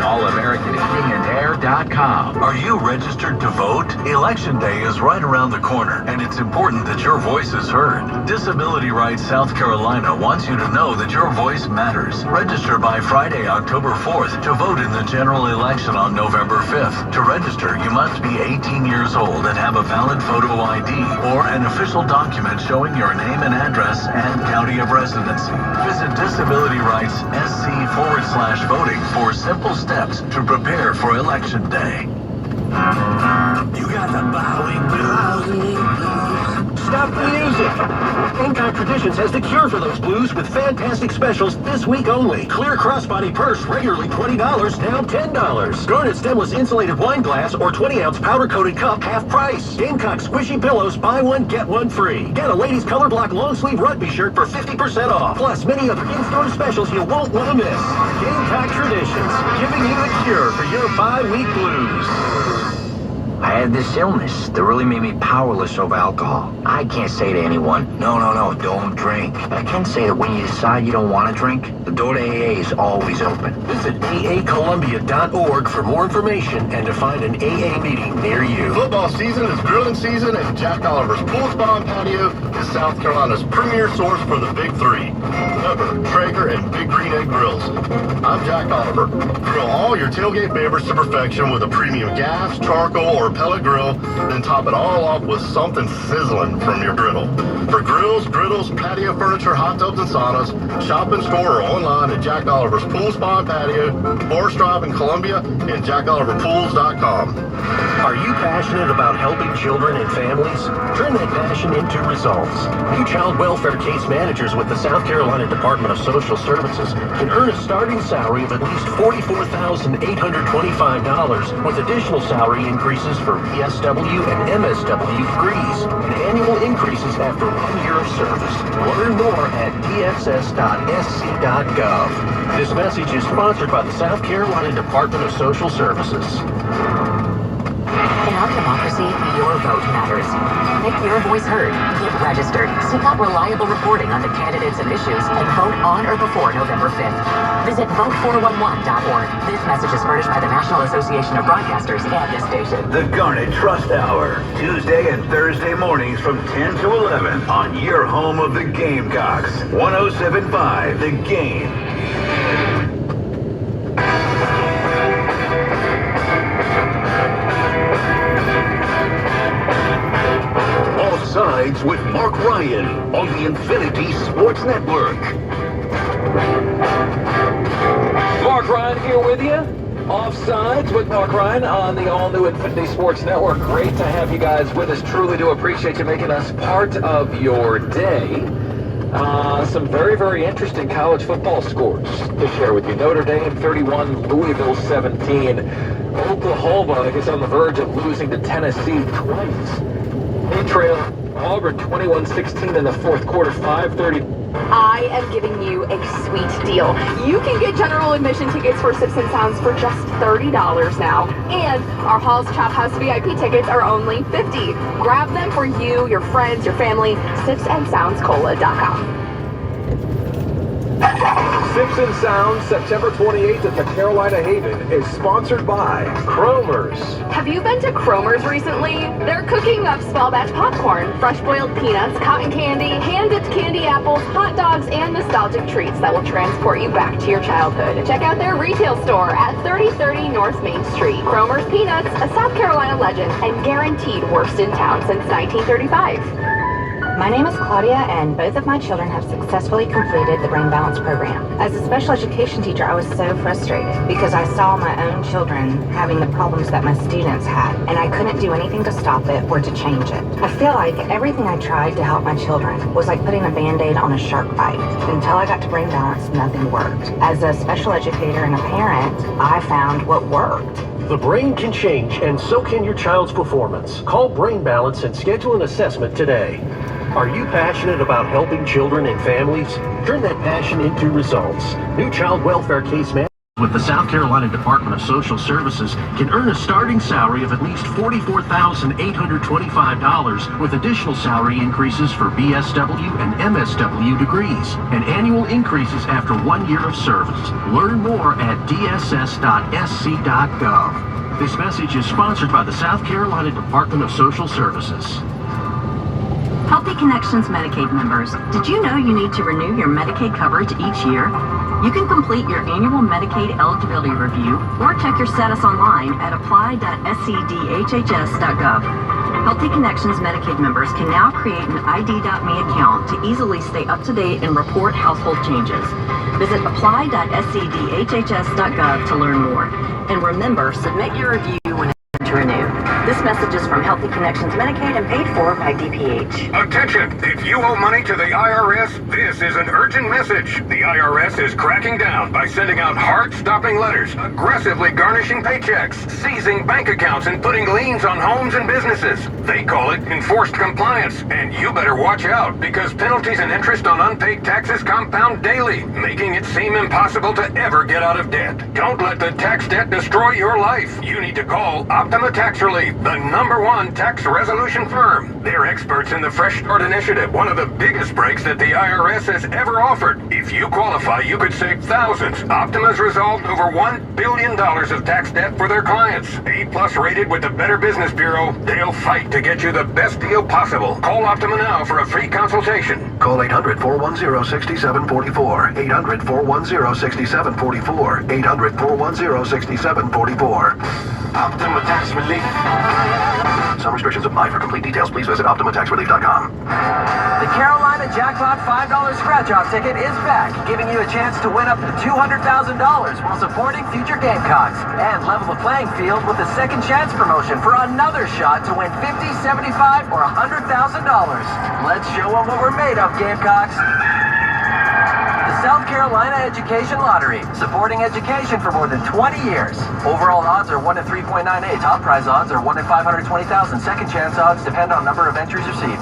Speaker 5: All-American-Heating-and-Air.com.
Speaker 18: Are you registered to vote? Election Day is right around the corner, and it's important that your voice is heard. Disability Rights South Carolina wants you to know that your voice matters. Register by Friday, October 4th to vote in the general election on November 5th. To register, you must be 18 years old and have a valid photo ID or an official document showing your name and address and county of residency. Visit Disability Rights SC/voting for simple steps to prepare for Election Day.
Speaker 15: You got the bowing blues. Stop the music. Gamecock Traditions has the cure for those blues with fantastic specials this week only. Clear crossbody purse, regularly $20, now $10. Garnet stemless insulated wine glass or 20-ounce powder-coated cup, half price. Gamecock squishy pillows, buy one, get one free. Get a ladies' color block long-sleeve rugby shirt for 50% off. Plus many other in-store specials you won't want to miss. Gamecock Traditions, giving you the cure for your bye-week blues.
Speaker 8: I had this illness that really made me powerless over alcohol. I can't say to anyone, no, don't drink. I can say that when you decide you don't want to drink, the door to AA is always open.
Speaker 15: Visit aacolumbia.org for more information and to find an AA meeting near you.
Speaker 23: Football season is grilling season, and Jack Oliver's Pool Spa and Patio is South Carolina's premier source for the Big Three: Weber, Traeger, and Big Green Egg Grills. I'm Jack Oliver. Grill all your tailgate favorites to perfection with a premium gas, charcoal, or pellet grill, then top it all off with something sizzling from your griddle. For grills, griddles, patio furniture, hot tubs, and saunas, shop in store or online at Jack Oliver's Pool Spa and Patio, Forest Drive in Columbia, and JackOliverPools.com.
Speaker 15: Are you passionate about helping children and families? Turn that passion into results. New child welfare case managers with the South Carolina Department of Social Services can earn a starting salary of at least $44,825 with additional salary increases for PSW and MSW degrees and annual increases after 1 year of service. Learn more at dss.sc.gov. This message is sponsored by the South Carolina Department of Social Services.
Speaker 11: In our democracy, your vote matters. Make your voice heard. Get registered. Seek out reliable reporting on the candidates and issues, and vote on or before November 5th. Visit vote411.org. This message is furnished by the National Association of Broadcasters and this station.
Speaker 18: The Garnet Trust Hour, Tuesday and Thursday mornings from 10 to 11 on your home of the Gamecocks. 107.5 The Game.
Speaker 3: Offsides with Mark Ryan on the Infinity Sports Network.
Speaker 5: Mark Ryan here with you. Offsides with Mark Ryan on the all-new Infinity Sports Network. Great to have you guys with us. Truly do appreciate you making us part of your day. Some very, very interesting college football scores to share with you. Notre Dame 31, Louisville 17. Oklahoma is on the verge of losing to Tennessee twice. They trail Auburn 21-16 in the fourth quarter, 5:30.
Speaker 4: I am giving you a sweet deal. You can get general admission tickets for Sips and Sounds for just $30 now. And our Hall's Chop House VIP tickets are only $50. Grab them for you, your friends, your family. SipsandSoundsCola.com.
Speaker 5: Sips and Sounds, September 28th at the Carolina Haven, is sponsored by Cromer's.
Speaker 4: Have you been to Cromer's recently? They're cooking up small batch popcorn, fresh boiled peanuts, cotton candy, hand-dipped candy apples, hot dogs, and nostalgic treats that will transport you back to your childhood. Check out their retail store at 3030 North Main Street. Cromer's Peanuts, a South Carolina legend and guaranteed worst in town since 1935.
Speaker 6: My name is Claudia, and both of my children have successfully completed the Brain Balance program. As a special education teacher, I was so frustrated because I saw my own children having the problems that my students had, and I couldn't do anything to stop it or to change it. I feel like everything I tried to help my children was like putting a Band-Aid on a shark bite. Until I got to Brain Balance, nothing worked. As a special educator and a parent, I found what worked.
Speaker 15: The brain can change, and so can your child's performance. Call Brain Balance and schedule an assessment today. Are you passionate about helping children and families? Turn that passion into results. New child welfare case managers with the South Carolina Department of Social Services can earn a starting salary of at least $44,825 with additional salary increases for BSW and MSW degrees and annual increases after 1 year of service. Learn more at dss.sc.gov. This message is sponsored by the South Carolina Department of Social Services.
Speaker 24: Healthy Connections Medicaid members, did you know you need to renew your Medicaid coverage each year? You can complete your annual Medicaid eligibility review or check your status online at apply.scdhhs.gov. Healthy Connections Medicaid members can now create an ID.me account to easily stay up to date and report household changes. Visit apply.scdhhs.gov to learn more. And remember, submit your review when it's time to renew. This message is from Healthy Connections Medicaid and paid for by DPH.
Speaker 1: Attention! If you owe money to the IRS, this is an urgent message. The IRS is cracking down by sending out heart-stopping letters, aggressively garnishing paychecks, seizing bank accounts, and putting liens on homes and businesses. They call it enforced compliance, and you better watch out because penalties and interest on unpaid taxes compound daily, making it seem impossible to ever get out of debt. Don't let the tax debt destroy your life. You need to call Optima Tax Relief, the #1 tax resolution firm. They're experts in the Fresh Start Initiative, one of the biggest breaks that the IRS has ever offered. If you qualify, you could save thousands. Optima's resolved over $1 billion of tax debt for their clients. A+ rated with the Better Business Bureau. They'll fight to get you the best deal possible. Call Optima now for a free consultation.
Speaker 3: Call 800-410-6744. 800-410-6744. 800-410-6744. Optima Tax Relief. Some restrictions apply. For complete details, please visit OptimaTaxRelief.com.
Speaker 7: The Carolina Jackpot $5 scratch-off ticket is back, giving you a chance to win up to $200,000 while supporting future Gamecocks. And level the playing field with the Second Chance promotion for another shot to win $50, $75, or $100,000. Let's show them what we're made of, Gamecocks. The South Carolina Education Lottery, supporting education for more than 20 years. Overall odds are 1 in 3.98. Top prize odds are 1 in 520,000. Second chance odds depend on number of entries received.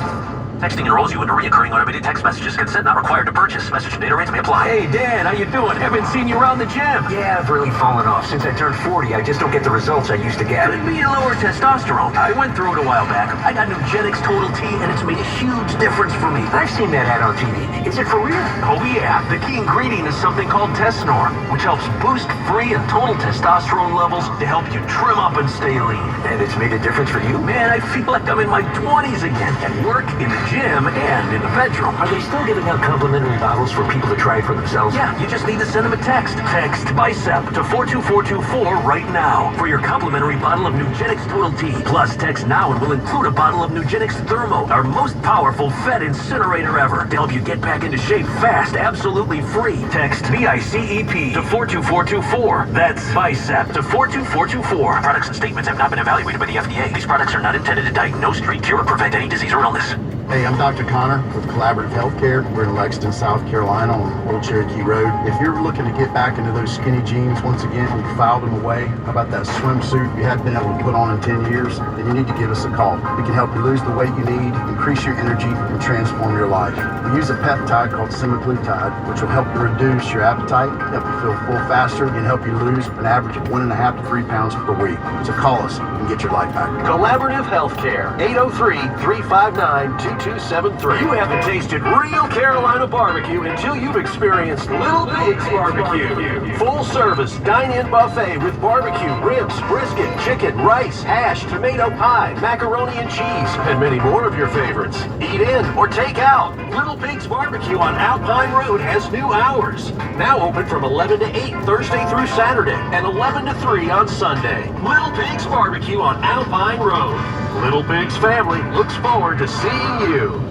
Speaker 9: Texting enrolls you into recurring automated text messages. Consent not required to purchase. Message and data rates may apply.
Speaker 5: Hey, Dan, how you doing? Haven't seen you around the gym.
Speaker 9: Yeah, I've really fallen off. Since I turned 40, I just don't get the results I used to get.
Speaker 5: Could be lower testosterone. I went through it a while back. I got Nugenix Total T, and it's made a huge difference for me.
Speaker 9: I've seen that ad on TV. Is it for real?
Speaker 5: Oh, yeah. The key ingredient is something called Tesnor, which helps boost free and total testosterone levels to help you trim up and stay lean.
Speaker 9: And it's made a difference for you?
Speaker 5: Man, I feel like I'm in my 20s again at work, in the gym, and in the bedroom.
Speaker 9: Are they still giving out complimentary bottles for people to try it for themselves?
Speaker 5: Yeah, you just need to send them a text. Text BICEP to 42424 right now for your complimentary bottle of Nugenix Total T. Plus, text now and we'll include a bottle of Nugenix Thermo, our most powerful fat incinerator ever, to help you get back into shape fast, absolutely free. Text BICEP to 42424. That's BICEP to 42424.
Speaker 9: Products and statements have not been evaluated by the FDA. These products are not intended to diagnose, treat, cure, or prevent any disease or illness.
Speaker 12: Hey, I'm Dr. Connor with Collaborative Healthcare. We're in Lexington, South Carolina on Old Cherokee Road. If you're looking to get back into those skinny jeans once again, you filed them away, how about that swimsuit you hadn't been able to put on in 10 years, then you need to give us a call. We can help you lose the weight you need, increase your energy, and transform your life. We use a peptide called semaglutide, which will help you reduce your appetite, help you feel full faster, and help you lose an average of 1.5 to 3 pounds per week. So call us and get your life back.
Speaker 15: Collaborative Healthcare, 803-359-2273. You haven't tasted real Carolina barbecue until you've experienced Little Pig's Barbecue. Full service dine-in buffet with barbecue, ribs, brisket, chicken, rice, hash, tomato pie, macaroni and cheese, and many more of your favorites. Eat in or take out. Little Pig's Barbecue on Alpine Road has new hours. Now open from 11 to 8 Thursday through Saturday and 11 to 3 on Sunday. Little Pig's Barbecue on Alpine Road. Little Pig's family looks forward to seeing you.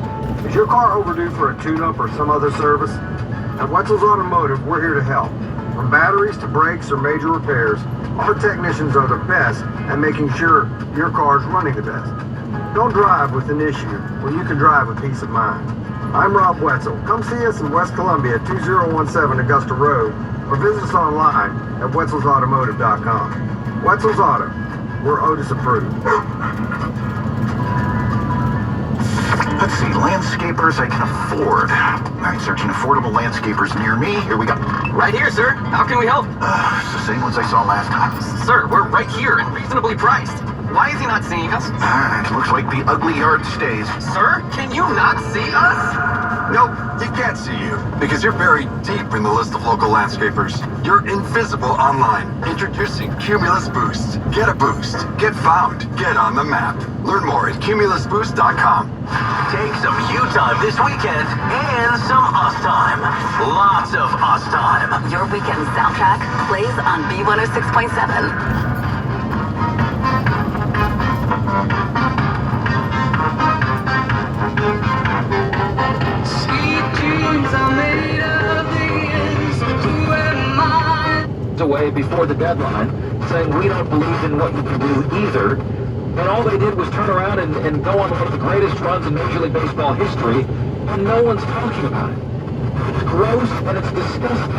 Speaker 14: Is your car overdue for a tune-up or some other service? At Wetzel's Automotive, we're here to help. From batteries to brakes or major repairs, our technicians are the best at making sure your car's running the best. Don't drive with an issue when you can drive with peace of mind. I'm Rob Wetzel. Come see us in West Columbia at 2017 Augusta Road or visit us online at wetzelsautomotive.com. Wetzel's Auto. We're Otis approved.
Speaker 23: Let's see, landscapers I can afford. All right, searching affordable landscapers near me. Here we go.
Speaker 9: Right here, sir. How can we help?
Speaker 23: It's the same ones I saw last time.
Speaker 9: Sir, we're right here and reasonably priced. Why is he not seeing us?
Speaker 23: Looks like the ugly yard stays.
Speaker 9: Sir, can you not see us?
Speaker 23: Nope, he can't see you because you're buried deep in the list of local landscapers. You're invisible online. Introducing Cumulus Boost. Get a boost. Get found. Get on the map. Learn more at cumulusboost.com.
Speaker 9: Take some you time this weekend and some us time. Lots of us time.
Speaker 25: Your weekend soundtrack plays on B106.7.
Speaker 5: Away before the deadline, saying we don't believe in what you can do either. And all they did was turn around and go on one of the greatest runs in Major League Baseball history, and no one's talking about it. It's gross and it's disgusting.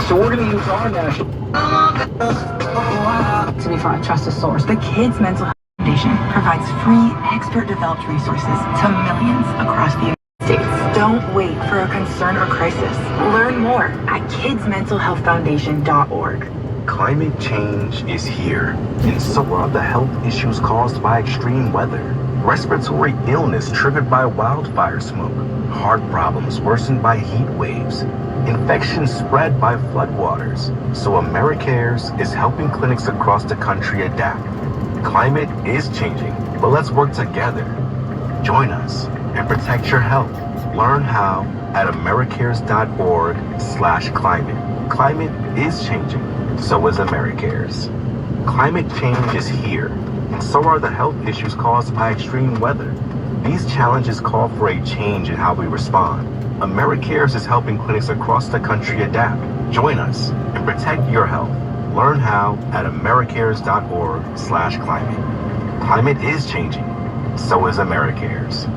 Speaker 5: So we're going to use our national...
Speaker 26: To be from a trusted source, the Kids Mental Health Foundation provides free, expert-developed resources to millions across the United States. Don't wait for a concern or crisis. Learn more at kidsmentalhealthfoundation.org.
Speaker 27: Climate change is here, and so are the health issues caused by extreme weather. Respiratory illness triggered by wildfire smoke, heart problems worsened by heat waves, infections spread by floodwaters. So AmeriCares is helping clinics across the country adapt. Climate is changing, but let's work together. Join us and protect your health. Learn how at americares.org/climate. climate is changing. So is AmeriCares. Climate change is here, and so are the health issues caused by extreme weather. These challenges call for a change in how we respond. AmeriCares is helping clinics across the country adapt. Join us and protect your health. Learn how at americares.org/climate. Climate is changing. So is AmeriCares.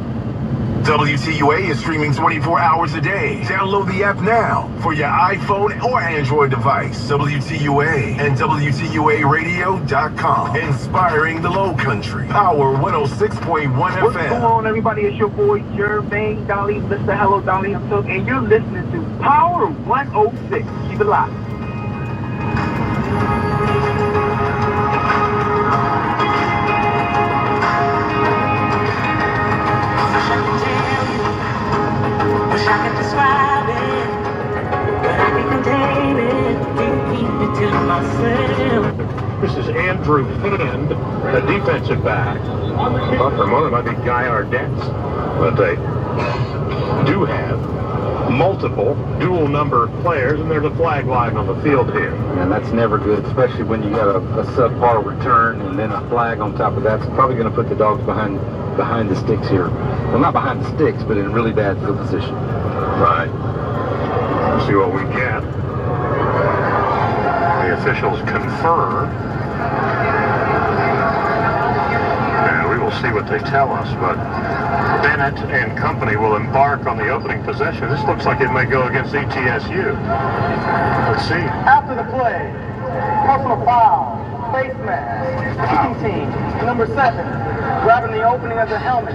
Speaker 13: WTUA is streaming 24 hours a day. Download the app now for your iPhone or Android device. WTUA and WTUAradio.com. Inspiring the Low Country. Power 106.1 FM.
Speaker 16: What's going on, everybody? It's your boy, Jermaine Dolly, Mr. Hello Dolly himself, and you're listening to Power 106. Keep it locked.
Speaker 17: Wish I could describe it, but I can contain it, can't keep it to myself.
Speaker 19: This is Andrew Hand, a defensive back. Thought for a moment might be Guy Ardett's, but they do have multiple dual number players, and there's a flag lying on the field here.
Speaker 20: And that's never good, especially when you got a subpar return and then a flag on top of that. It's probably going to put the Dogs behind the sticks here. Well, not behind the sticks, but in really bad field position.
Speaker 19: Right. Let's see what we get. The officials confer. And we will see what they tell us, but Bennett and company will embark on the opening possession. This looks like it may go against ETSU. Let's see.
Speaker 16: After the play, personal foul, face mask, kicking team, number 7, grabbing the opening of the helmet,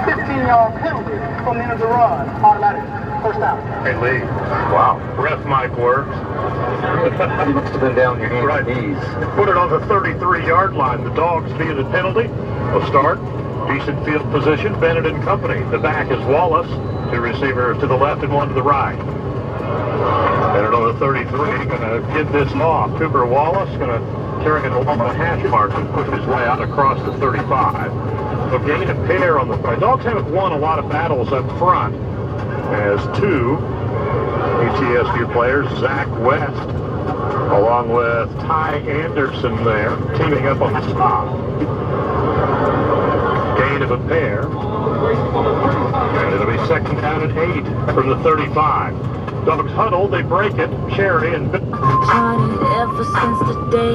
Speaker 16: 15-yard penalty from the end of the run, automatic, first down.
Speaker 19: Hey, Lee. Wow. Ref mic works.
Speaker 20: You must have been down your hands
Speaker 19: right.
Speaker 20: and knees.
Speaker 19: Put it on the 33-yard line. The Dogs, via the penalty, will start. Decent field position, Bennett and company. The back is Wallace, two receivers to the left and one to the right. Bennett on the 33, going to get this off. Cooper Wallace going to carry it along the hash mark and push his way out across the 35. So gain a pair on the front. Dogs haven't won a lot of battles up front, as two ETSU players, Zach West, along with Ty Anderson there, teaming up on the stop. Gain of a pair. And it'll be second down at 8 from the 35. Dogs huddle, they break it. Cherry and
Speaker 17: Ever since the day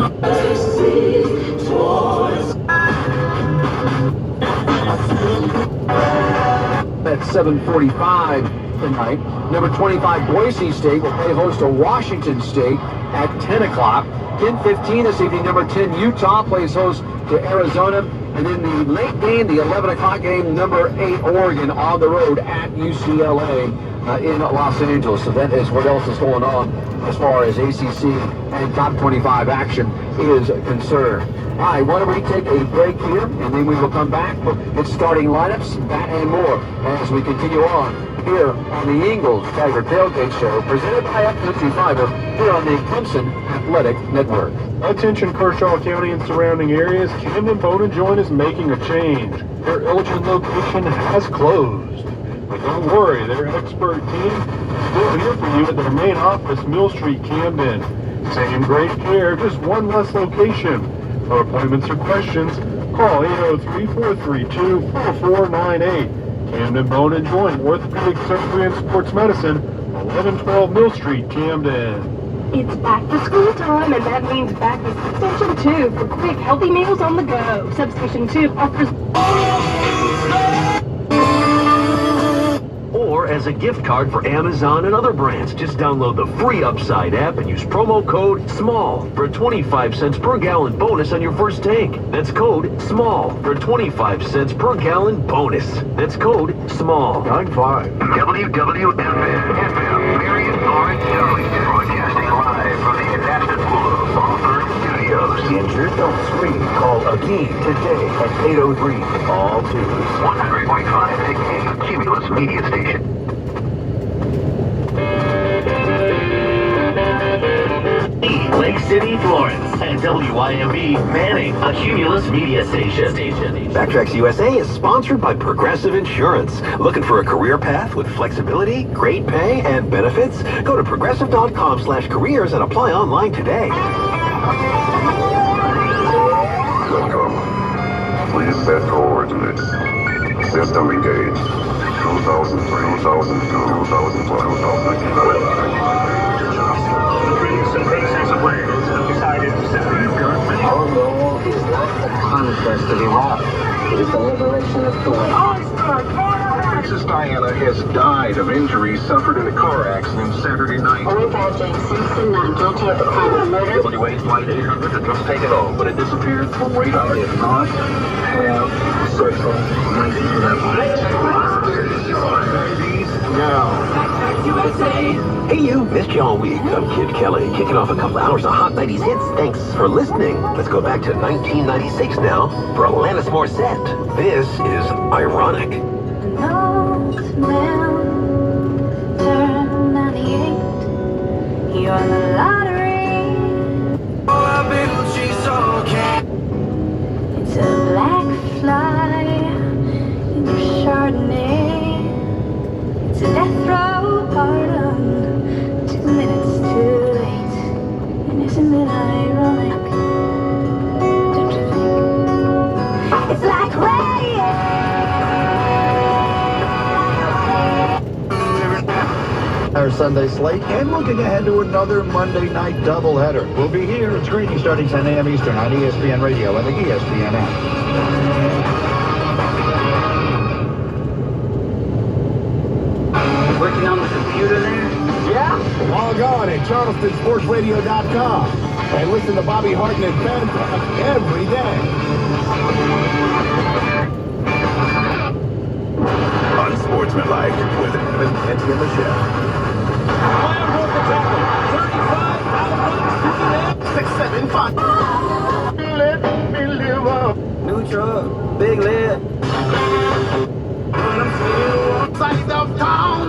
Speaker 21: at 7:45 tonight. Number 25 Boise State will play host to Washington State at 10 o'clock. 10:15 this evening, number 10 Utah plays host to Arizona. And in the late game, the 11 o'clock game, number 8 Oregon on the road at UCLA in Los Angeles. So that is what else is going on as far as ACC and top 25 action is concerned. All right, why don't we take a break here, and then we will come back with its starting lineups, that and more, as we continue on here on the Ingles Tiger Tailgate Show, presented by Upcountry Fiber, here on the Clemson Athletic Network.
Speaker 19: Attention Kershaw County and surrounding areas, Camden Bone & Joint is making a change. Their Elgin location has closed. But don't worry, their expert team is still here for you at their main office, Mill Street, Camden. Same great care, just one less location. For appointments or questions, call 803-432-4498. Camden Bone & Joint, Orthopedic Surgery and Sports Medicine, 1112 Mill Street, Camden.
Speaker 4: It's back to school time, and that means back to Substation 2 for quick, healthy meals on the go. Substation 2 offers...
Speaker 15: Or as a gift card for Amazon and other brands. Just download the free Upside app and use promo code SMALL for a 25 cents per gallon bonus on your first tank. That's code SMALL for a 25 cents per gallon bonus. That's code SMALL.
Speaker 19: 9-5.
Speaker 3: WWFM, Marion Orange County, broadcasting live from the Adapted Pool Fall Studios.
Speaker 15: Get your film screen. Call Akeem today at 803-ALL-2.
Speaker 3: 100.5 The Game, Cumulus Media Station.
Speaker 15: Lakes
Speaker 9: City, Florence, and WIMB manning a Cumulus media station.
Speaker 2: Backtracks USA is sponsored by Progressive Insurance. Looking for a career path with flexibility, great pay, and benefits? Go to progressive.com/careers and apply online today.
Speaker 6: Welcome. Please set coordinates. System engaged. 2003, 2002, 2012.
Speaker 8: Although it's not the conquest of Iraq, it is the liberation of Kuwait.
Speaker 10: Princess Diana has died of injuries suffered in a car accident Saturday night.
Speaker 8: James Simpson not guilty of the crime of murder.
Speaker 10: WA Flight 800 had just taken off, but it disappeared from radar. Did not have social
Speaker 2: now. Hey you, missed you all week. I'm Kid Kelly, kicking off a couple hours of Hot 90s hits. Thanks for listening. Let's go back to 1996 now for Alanis Morissette. This is Ironic.
Speaker 11: Turn 98. You won the lottery. It's a black fly in your Chardonnay. It's a death row pardon. 2 minutes too late. And isn't it ironic? Don't you think? It's like rain.
Speaker 18: Our Sunday slate and looking ahead to another Monday night doubleheader. We'll be here at screening starting 10 a.m. Eastern on ESPN Radio and the ESPN app.
Speaker 8: Working on the computer there?
Speaker 18: Yeah. Log on at charlestonsportsradio.com and listen to Bobby Harden and Fan Talk every day.
Speaker 1: Unsportsmanlike with Eddie and Michelle. 6, 7, 5. Let me live up.
Speaker 8: New truck, big lid.
Speaker 1: Side of town.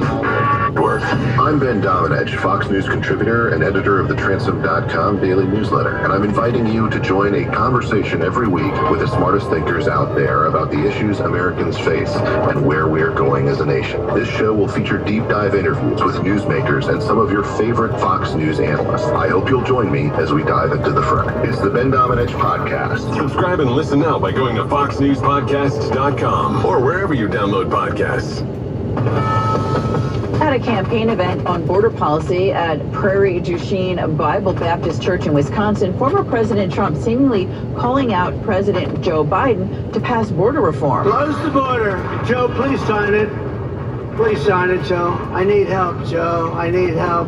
Speaker 22: Work. I'm Ben Domenech, Fox News contributor and editor of the Transom.com daily newsletter, and I'm inviting you to join a conversation every week with the smartest thinkers out there about the issues Americans face and where we're going as a nation. This show will feature deep dive interviews with newsmakers and some of your favorite Fox News analysts. I hope you'll join me as we dive into the front. It's the Ben Domenech Podcast.
Speaker 28: Subscribe and listen now by going to foxnewspodcasts.com or wherever you download podcasts.
Speaker 29: At a campaign event on border policy at Prairie du Chien Bible Baptist Church in Wisconsin, former President Trump seemingly calling out President Joe Biden to pass border reform.
Speaker 16: Close the border. Joe, please sign it. Please sign it, Joe. I need help, Joe. I need help.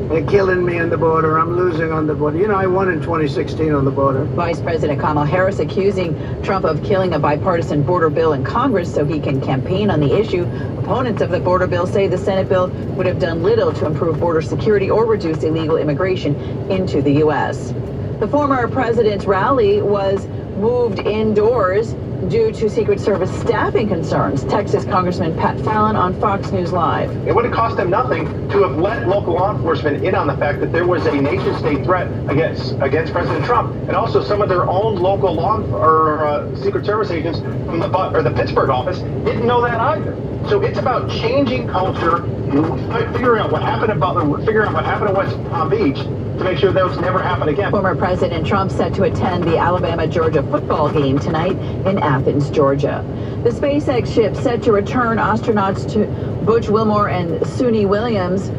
Speaker 16: They're killing me on the border. I'm losing on the border. You know, I won in 2016 on the border.
Speaker 29: Vice President Kamala Harris accusing Trump of killing a bipartisan border bill in Congress so he can campaign on the issue. Opponents of the border bill say the Senate bill would have done little to improve border security or reduce illegal immigration into the U.S. The former president's rally was moved indoors due to Secret Service staffing concerns. Texas Congressman Pat Fallon on Fox News Live.
Speaker 30: It would have cost them nothing to have let local law enforcement in on the fact that there was a nation-state threat against President Trump, and also some of their own local law or Secret Service agents from the Pittsburgh office didn't know that either. So it's about changing culture, figuring out what happened in West Palm Beach to make sure those never happen again.
Speaker 29: Former President Trump set to attend the Alabama-Georgia football game tonight in Athens, Georgia. The SpaceX ship set to return astronauts to Butch Wilmore and Suni Williams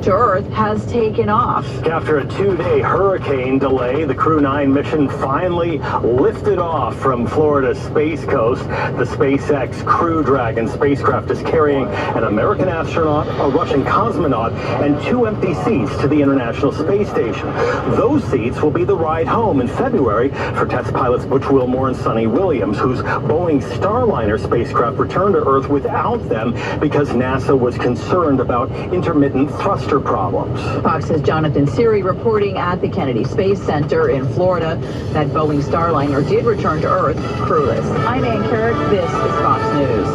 Speaker 29: to Earth has taken off.
Speaker 31: After a 2-day hurricane delay, the Crew 9 mission finally lifted off from Florida's Space Coast. The SpaceX Crew Dragon spacecraft is carrying an American astronaut, a Russian cosmonaut, and 2 empty seats to the International Space Station. Those seats will be the ride home in February for test pilots Butch Wilmore and Suni Williams, whose Boeing Starliner spacecraft returned to Earth without them because NASA was concerned about intermittent thruster problems.
Speaker 29: Fox's Jonathan Siri reporting at the Kennedy Space Center in Florida that Boeing Starliner did return to Earth crewless. I'm Ann Carrick. This is Fox News.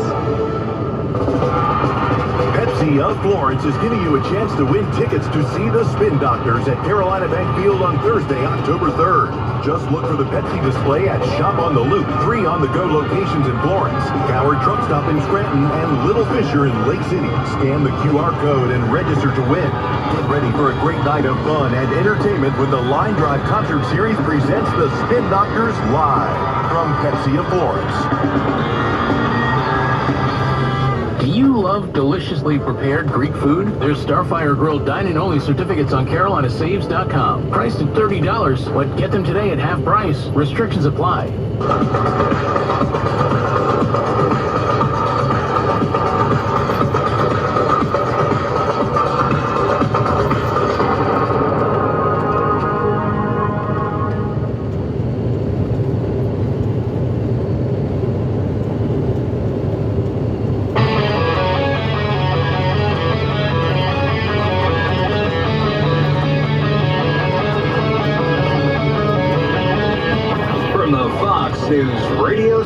Speaker 32: Pepsi
Speaker 5: Pepsi of Florence is giving you a chance to win tickets to see the Spin Doctors at Carolina Bank Field on Thursday, October 3rd. Just look for the Pepsi display at Shop on the Loop, 3 on-the-go locations in Florence, Coward Truck Stop in Scranton, and Little Fisher in Lake City. Scan the QR code and register to win. Get ready for a great night of fun and entertainment when the Line Drive Concert Series presents the Spin Doctors live from Pepsi of Florence.
Speaker 7: Do you love deliciously prepared Greek food? There's Starfire Grill dine-in-only certificates on CarolinaSaves.com. Priced at $30, but get them today at half price. Restrictions apply.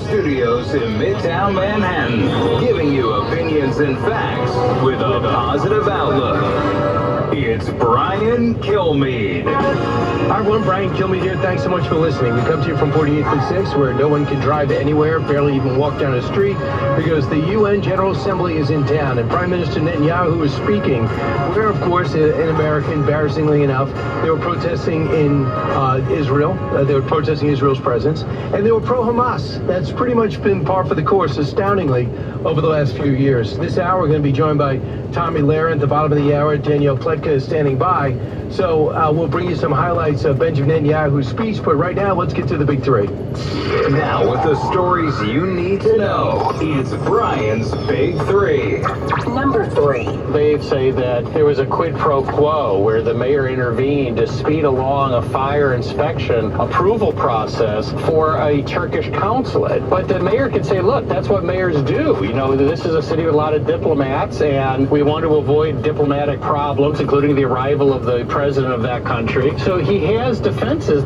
Speaker 12: Studios in Midtown Manhattan, giving you opinions and facts with a positive outlook. It's Brian Kilmeade.
Speaker 13: Hi everyone, Brian Kilmeade here. Thanks so much for listening. We come to you from 48th&6, where no one can drive anywhere, barely even walk down a street, because the UN General Assembly is in town, and Prime Minister Netanyahu is speaking, where, of course, in America, embarrassingly enough, they were protesting in Israel. They were protesting Israel's presence, and they were pro-Hamas. That's pretty much been par for the course, astoundingly, over the last few years. This hour, we're going to be joined by Tommy Lehrer. At the bottom of the hour, Danielle Pletka is standing by. So we'll bring you some highlights of Benjamin Netanyahu's speech, but right now, let's get to the big three.
Speaker 12: Now, with the stories you need to know, it's Brian's Big Three.
Speaker 29: Number 3.
Speaker 7: They say that there was a quid pro quo where the mayor intervened to speed along a fire inspection approval process for a Turkish consulate. But the mayor can say, look, that's what mayors do. You know, this is a city with a lot of diplomats, and we want to avoid diplomatic problems, including the arrival of the president of that country. So he has defenses.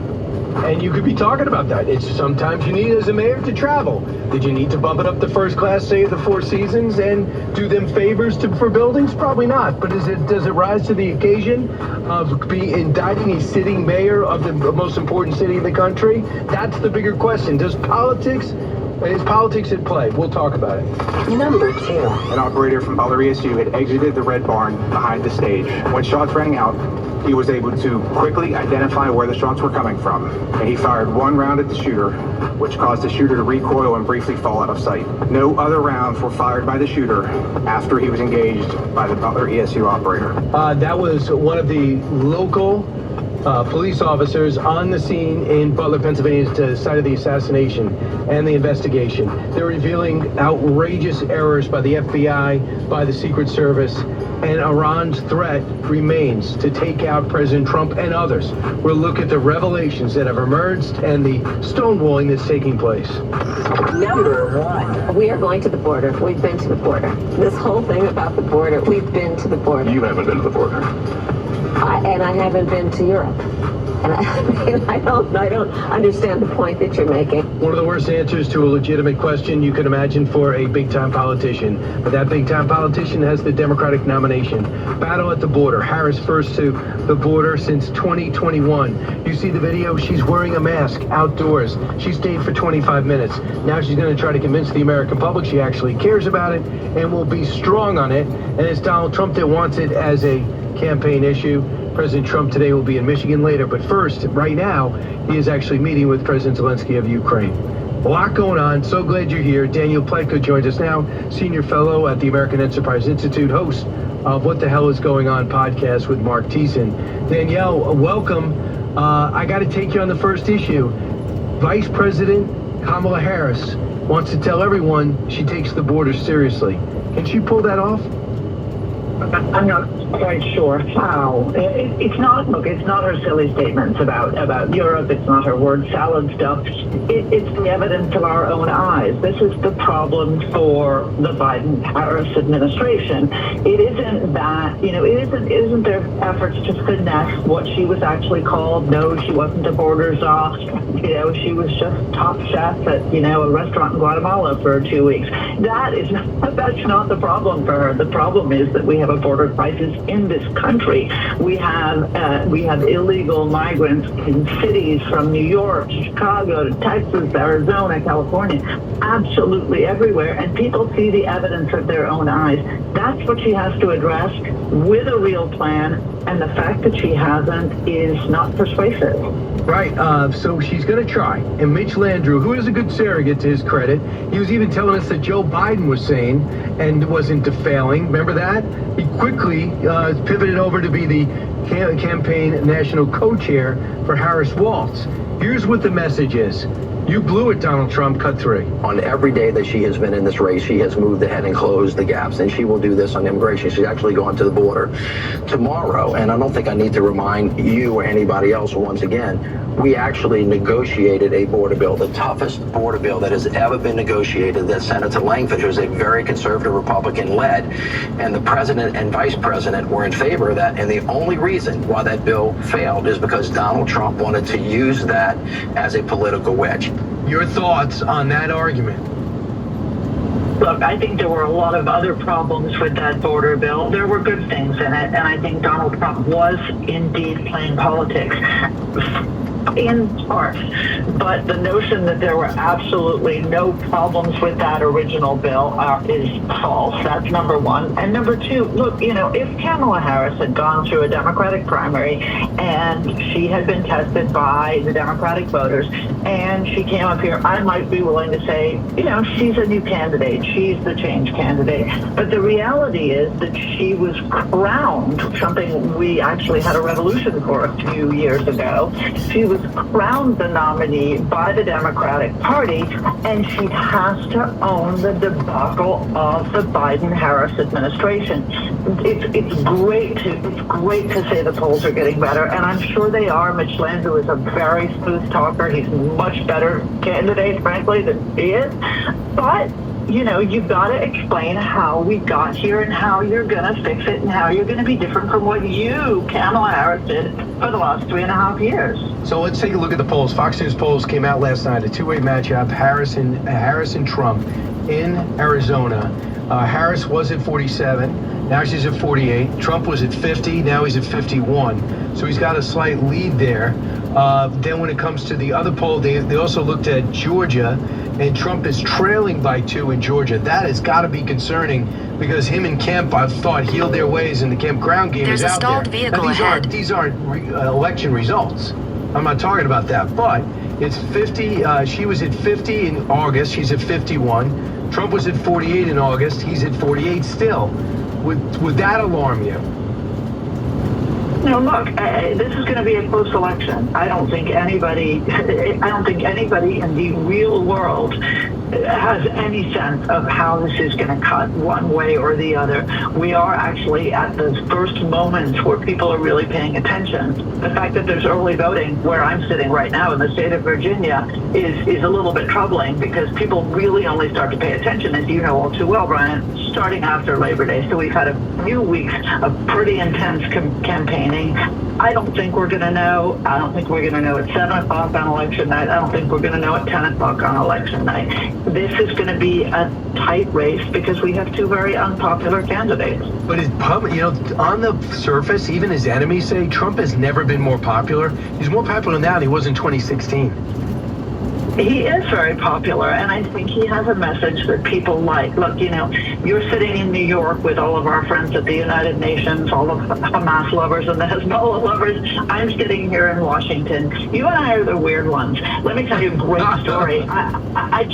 Speaker 13: And you could be talking about that. It's sometimes you need as a mayor to travel. Did you need to bump it up to first class, say, the Four Seasons, and do them favors for buildings? Probably not. But does it rise to the occasion of indicting a sitting mayor of the most important city in the country? That's the bigger question. Is politics at play? We'll talk about it.
Speaker 29: Number 2.
Speaker 16: An operator from Butler ESU had exited the Red Barn behind the stage. When shots rang out, he was able to quickly identify where the shots were coming from, and he fired one round at the shooter, which caused the shooter to recoil and briefly fall out of sight. No other rounds were fired by the shooter after he was engaged by the Butler ESU operator.
Speaker 13: That was one of the local police officers on the scene in Butler, Pennsylvania, to the site of the assassination and the investigation. They're revealing outrageous errors by the FBI, by the Secret Service, and Iran's threat remains to take out President Trump and others. We'll look at the revelations that have emerged and the stonewalling that's taking place.
Speaker 29: Number 1.
Speaker 14: We are going to the border. We've been to the border. This whole thing about the border, we've been to the border.
Speaker 3: You haven't been to the border.
Speaker 14: And I haven't been to Europe. And I don't understand the point that you're making.
Speaker 13: One of the worst answers to a legitimate question you could imagine for a big-time politician. But that big-time politician has the Democratic nomination. Battle at the border. Harris first to the border since 2021. You see the video? She's wearing a mask outdoors. She stayed for 25 minutes. Now she's going to try to convince the American public she actually cares about it and will be strong on it. And it's Donald Trump that wants it as a campaign issue. President Trump today will be in Michigan later, but first, right now, he is actually meeting with President Zelensky of Ukraine. A lot going on. So glad you're here. Danielle Pletka joins us now, senior fellow at the American Enterprise Institute, host of What the Hell is Going On podcast with Mark Thiessen. Danielle, welcome. I got to take you on the first issue. Vice President Kamala Harris wants to tell everyone she takes the border seriously. Can she pull that off?
Speaker 20: I'm not quite sure how. It's not her silly statements about Europe. It's not her word salad stuff. It's the evidence of our own eyes. This is the problem for the Biden-Harris administration. It isn't that, it isn't their efforts to finesse what she was actually called. No, she wasn't a border czar. She was just top chef at, a restaurant in Guatemala for 2 weeks. That's not the problem for her. The problem is that we have a border crisis in this country. We have illegal migrants in cities from New York, Chicago, to Texas, Arizona, California, absolutely everywhere. And people see the evidence of their own eyes. That's what she has to address with a real plan. And the fact that she hasn't is not persuasive.
Speaker 13: Right, so she's going to try. And Mitch Landrieu, who is a good surrogate to his credit, he was even telling us that Joe Biden was sane and wasn't failing. Remember that? He quickly pivoted over to be the campaign national co-chair for Harris Waltz. Here's what the message is. You blew it, Donald Trump, cut 3.
Speaker 4: On every day that she has been in this race, she has moved ahead and closed the gaps, and she will do this on immigration. She's actually going to the border tomorrow, and I don't think I need to remind you or anybody else once again, we actually negotiated a border bill, the toughest border bill that has ever been negotiated, that Senator Langford, who's a very conservative Republican, led, and the president and vice president were in favor of that, and the only reason why that bill failed is because Donald Trump wanted to use that as a political wedge.
Speaker 13: Your thoughts on that argument?
Speaker 20: Look, I think there were a lot of other problems with that border bill. There were good things in it, and I think Donald Trump was indeed playing politics. In part, but the notion that there were absolutely no problems with that original bill is false. That's number one. And number two, look, if Kamala Harris had gone through a Democratic primary and she had been tested by the Democratic voters and she came up here, I might be willing to say, she's a new candidate. She's the change candidate. But the reality is that she was crowned, something we actually had a revolution for a few years ago. She was crowned the nominee by the Democratic Party, and she has to own the debacle of the Biden-Harris administration. It's great to say the polls are getting better, and I'm sure they are. Mitch Landrieu is a very smooth talker. He's a much better candidate, frankly, than he is. But you've got to explain how we got here and how you're going to fix it and how you're going to be different from what you, Kamala Harris, did for the last 3.5 years.
Speaker 13: So let's take a look at the polls. Fox News polls came out last night, a two-way matchup, Harris and Trump in Arizona. Harris was at 47. Now she's at 48. Trump was at 50. Now he's at 51. So he's got a slight lead there. Then when it comes to the other poll, they also looked at Georgia, and Trump is trailing by 2 in Georgia. That has got to be concerning because him and Kemp, I've thought, healed their ways, and the Kemp ground game is out there.
Speaker 9: There's a stalled vehicle ahead.
Speaker 13: These aren't election results. I'm not talking about that, but it's 50. She was at 50 in August. She's at 51. Trump was at 48 in August. He's at 48 still. Would that alarm you?
Speaker 20: Look, this is going to be a close election. I don't think anybody in the real world has any sense of how this is going to cut one way or the other. We are actually at those first moments where people are really paying attention. The fact that there's early voting where I'm sitting right now in the state of Virginia is a little bit troubling because people really only start to pay attention, as you know all too well, Brian, starting after Labor Day. So we've had a few weeks of pretty intense campaigning. I don't think we're going to know. I don't think we're going to know at 7 o'clock on election night. I don't think we're going to know at 10 o'clock on election night. This is going to be a tight race because we have two very unpopular candidates.
Speaker 13: But on the surface, even his enemies say Trump has never been more popular. He's more popular now than he was in 2016.
Speaker 20: He is very popular, and I think he has a message that people like. Look, you're sitting in New York with all of our friends at the United Nations, all of the Hamas lovers and the Hezbollah lovers. I'm sitting here in Washington. You and I are the weird ones. Let me tell you a great story. I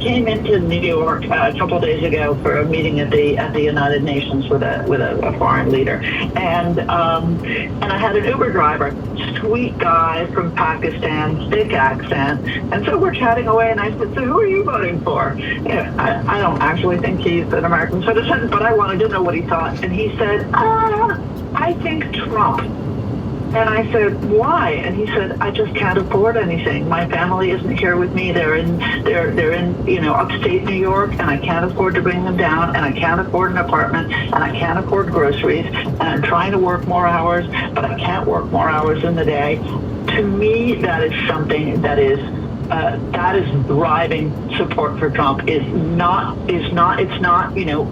Speaker 20: came into New York a couple days ago for a meeting at the United Nations with a foreign leader, and I had an Uber driver, sweet guy from Pakistan, thick accent, and so we're chatting away, and I said, so who are you voting for? I don't actually think he's an American citizen, but I wanted to know what he thought. And he said, I think Trump. And I said, why? And he said, I just can't afford anything. My family isn't here with me. They're in upstate New York, and I can't afford to bring them down, and I can't afford an apartment, and I can't afford groceries, and I'm trying to work more hours, but I can't work more hours in the day. To me, that is something that is that is driving support for Trump. It's not,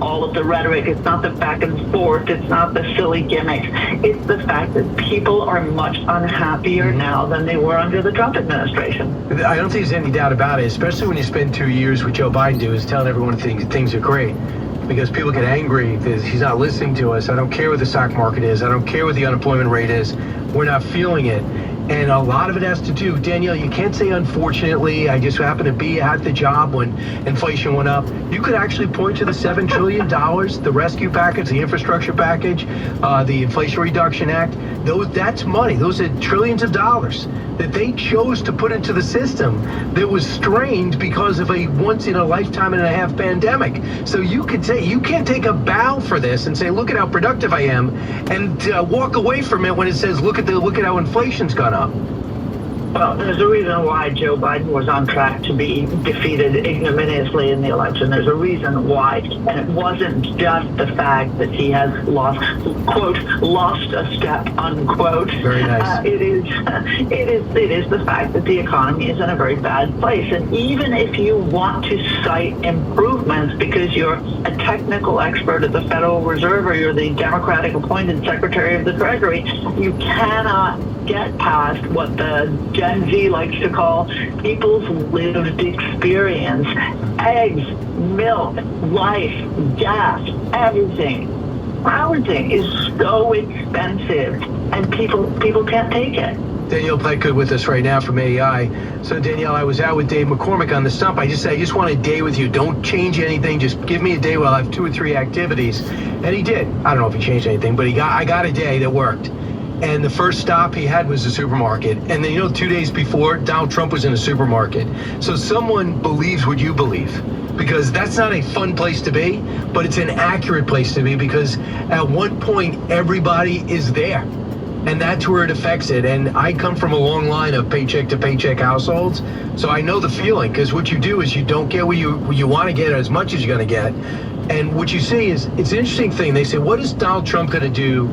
Speaker 20: all of the rhetoric. It's not the back and forth. It's not the silly gimmicks. It's the fact that people are much unhappier now than they were under the Trump administration.
Speaker 13: I don't think there's any doubt about it, especially when you spend 2 years with Joe Biden is telling everyone things are great. Because people get angry because he's not listening to us. I don't care what the stock market is. I don't care what the unemployment rate is. We're not feeling it. And a lot of it has to do, Danielle, you can't say unfortunately, I just happened to be at the job when inflation went up. You could actually point to the $7 trillion, the rescue package, the infrastructure package, the Inflation Reduction Act. That's money. Those are trillions of dollars that they chose to put into the system that was strained because of a once-in-a-lifetime-and-a-half pandemic. So you could say, you can't take a bow for this and say, look at how productive I am, and walk away from it when it says, look at how inflation's gone up.
Speaker 20: Well, there's a reason why Joe Biden was on track to be defeated ignominiously in the election. There's a reason why. And it wasn't just the fact that he has lost, quote, lost a step, unquote.
Speaker 13: Very nice.
Speaker 20: It is the fact that the economy is in a very bad place. And even if you want to cite improvements because you're a technical expert at the Federal Reserve or you're the Democratic appointed Secretary of the Treasury, you cannot get past what the Gen Z likes to call people's lived experience. Eggs, milk, life, gas, everything is so expensive, and people can't take it.
Speaker 13: Danielle Pleitgood with us right now from AEI. So Danielle, I was out with Dave McCormick on the stump. I just said, I just want a day with you. Don't change anything. Just give me a day where I'll have 2 or 3 activities. And he did. I don't know if he changed anything, but I got a day that worked. And the first stop he had was the supermarket. And then, 2 days before, Donald Trump was in a supermarket. So someone believes what you believe, because that's not a fun place to be, but it's an accurate place to be, because at one point, everybody is there. And that's where it affects it. And I come from a long line of paycheck to paycheck households. So I know the feeling, because what you do is you don't get what you want to get as much as you're going to get. And what you see is, it's an interesting thing. They say, what is Donald Trump going to do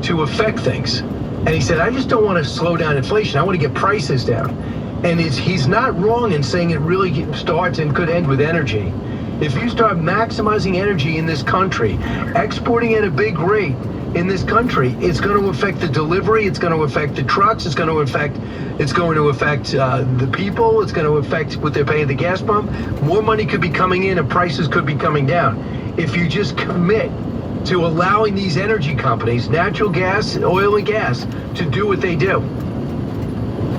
Speaker 13: to affect things? And he said, I just don't want to slow down inflation. I want to get prices down. And he's not wrong in saying it really starts and could end with energy. If you start maximizing energy in this country, exporting at a big rate in this country, it's going to affect the delivery, it's going to affect the trucks, it's going to affect the people, it's going to affect what they're paying at the gas pump. More money could be coming in and prices could be coming down. If you just commit to allowing these energy companies, natural gas, oil and gas, to do what they do.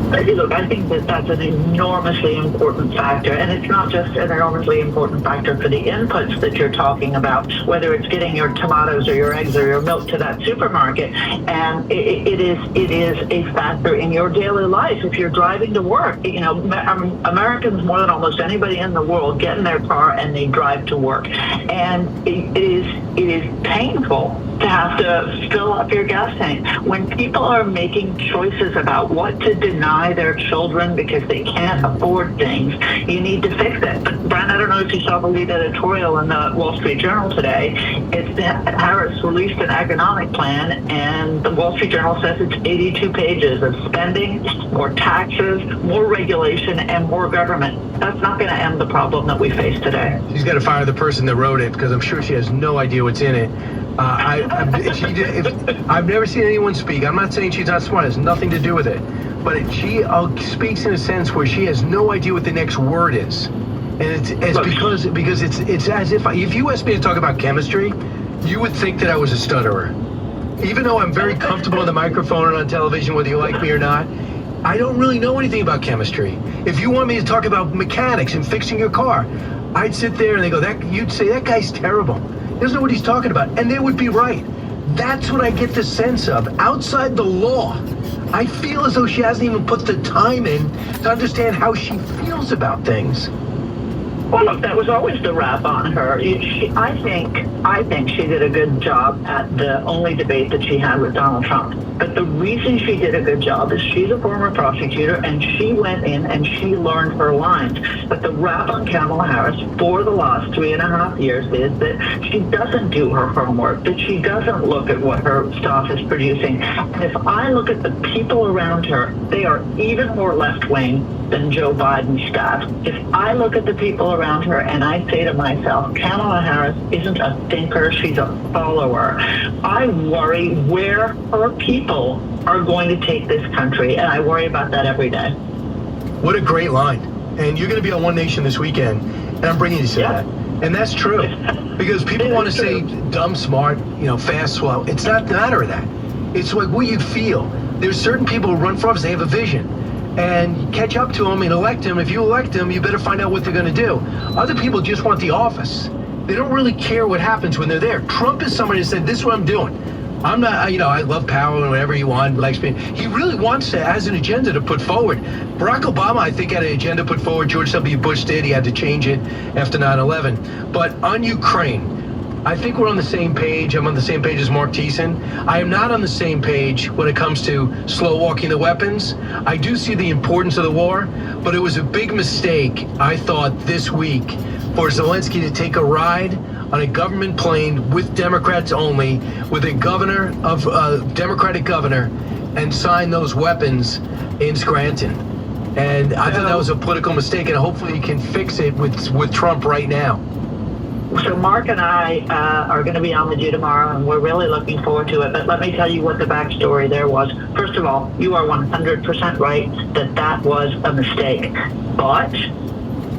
Speaker 20: Look, I think that's an enormously important factor, and it's not just an enormously important factor for the inputs that you're talking about, whether it's getting your tomatoes or your eggs or your milk to that supermarket, and it is a factor in your daily life. If you're driving to work, Americans more than almost anybody in the world get in their car and they drive to work, and it is painful to have to fill up your gas tank. When people are making choices about what to deny their children because they can't afford things, you need to fix it. But Brian, I don't know if you saw the lead editorial in the Wall Street Journal today. It's that Harris released an economic plan, and the Wall Street Journal says it's 82 pages of spending, more taxes, more regulation, and more government. That's not going to end the problem that we face today.
Speaker 13: She's got to fire the person that wrote it, because I'm sure she has no idea what's in it. I've never seen anyone speak. I'm not saying she's not smart. It has nothing to do with it. But she speaks in a sense where she has no idea what the next word is. And it's because it's as if you asked me to talk about chemistry, you would think that I was a stutterer. Even though I'm very comfortable on the microphone and on television, whether you like me or not, I don't really know anything about chemistry. If you want me to talk about mechanics and fixing your car, I'd sit there and you'd say, that guy's terrible. He doesn't know what he's talking about. And they would be right. That's what I get the sense of. Outside the law, I feel as though she hasn't even put the time in to understand how she feels about things.
Speaker 20: Well, look, that was always the rap on her. I think she did a good job at the only debate that she had with Donald Trump. But the reason she did a good job is she's a former prosecutor, and she went in and she learned her lines. But the rap on Kamala Harris for the last 3.5 years is that she doesn't do her homework, that she doesn't look at what her staff is producing. And if I look at the people around her, they are even more left-wing than Joe Biden's staff. If I look at the people around her and I say to myself, Kamala Harris isn't a thinker, she's a follower, I worry where her people are going to take this country, and I worry about that every day.
Speaker 13: What a great line. And you're going to be on One Nation this weekend, and I'm bringing you to that. And that's true. Because people want to say dumb, smart, fast, slow. It's not the matter of that. It's like what you feel. There's certain people who run for office, they have a vision. And catch up to them and elect them. If you elect them, you better find out what they're going to do. Other people just want the office. They don't really care what happens when they're there. Trump is somebody that said, this is what I'm doing. I'm not, I love power and whatever you want, likes being. He really wants to, has an agenda to put forward. Barack Obama, I think, had an agenda put forward. George W. Bush did. He had to change it after 9/11. But on Ukraine, I think we're on the same page. I'm on the same page as Mark Thiessen. I am not on the same page when it comes to slow walking the weapons. I do see the importance of the war, but it was a big mistake, I thought, this week for Zelensky to take a ride on a government plane with Democrats only, with a governor of Democratic governor, and sign those weapons in Scranton. And I thought that was a political mistake, and hopefully he can fix it with Trump right now.
Speaker 20: So Mark and I are going to be on with you tomorrow, and we're really looking forward to it. But let me tell you what the backstory there was. First of all, you are 100% right that was a mistake. But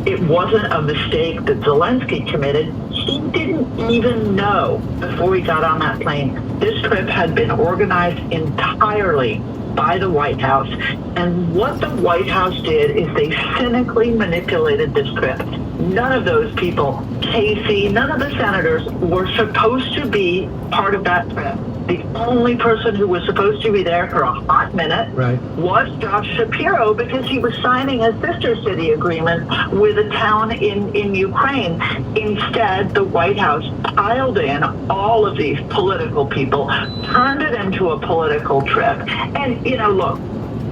Speaker 20: it wasn't a mistake that Zelensky committed. He didn't even know before he got on that plane. This trip had been organized entirely by the White House. And what the White House did is they cynically manipulated this trip. None of those people, Casey, none of the senators were supposed to be part of that trip. The only person who was supposed to be there for a hot minute was Josh Shapiro, because he was signing a sister city agreement with a town in Ukraine. Instead, the White House piled in all of these political people, turned it into a political trip. And, look,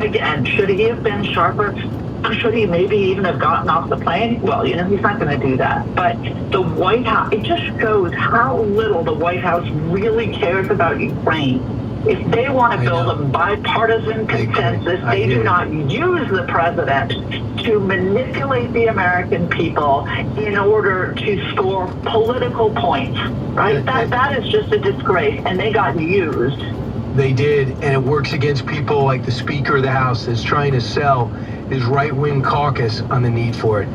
Speaker 20: again, should he have been sharper? Should he maybe even have gotten off the plane? Well, he's not going to do that. But the White House, it just shows how little the White House really cares about Ukraine. If they want to build a bipartisan consensus, they do not use the president to manipulate the American people in order to score political points, right? That is just a disgrace, and they got used.
Speaker 13: They did, and it works against people like the Speaker of the House that's trying to sell his right-wing caucus on the need for it.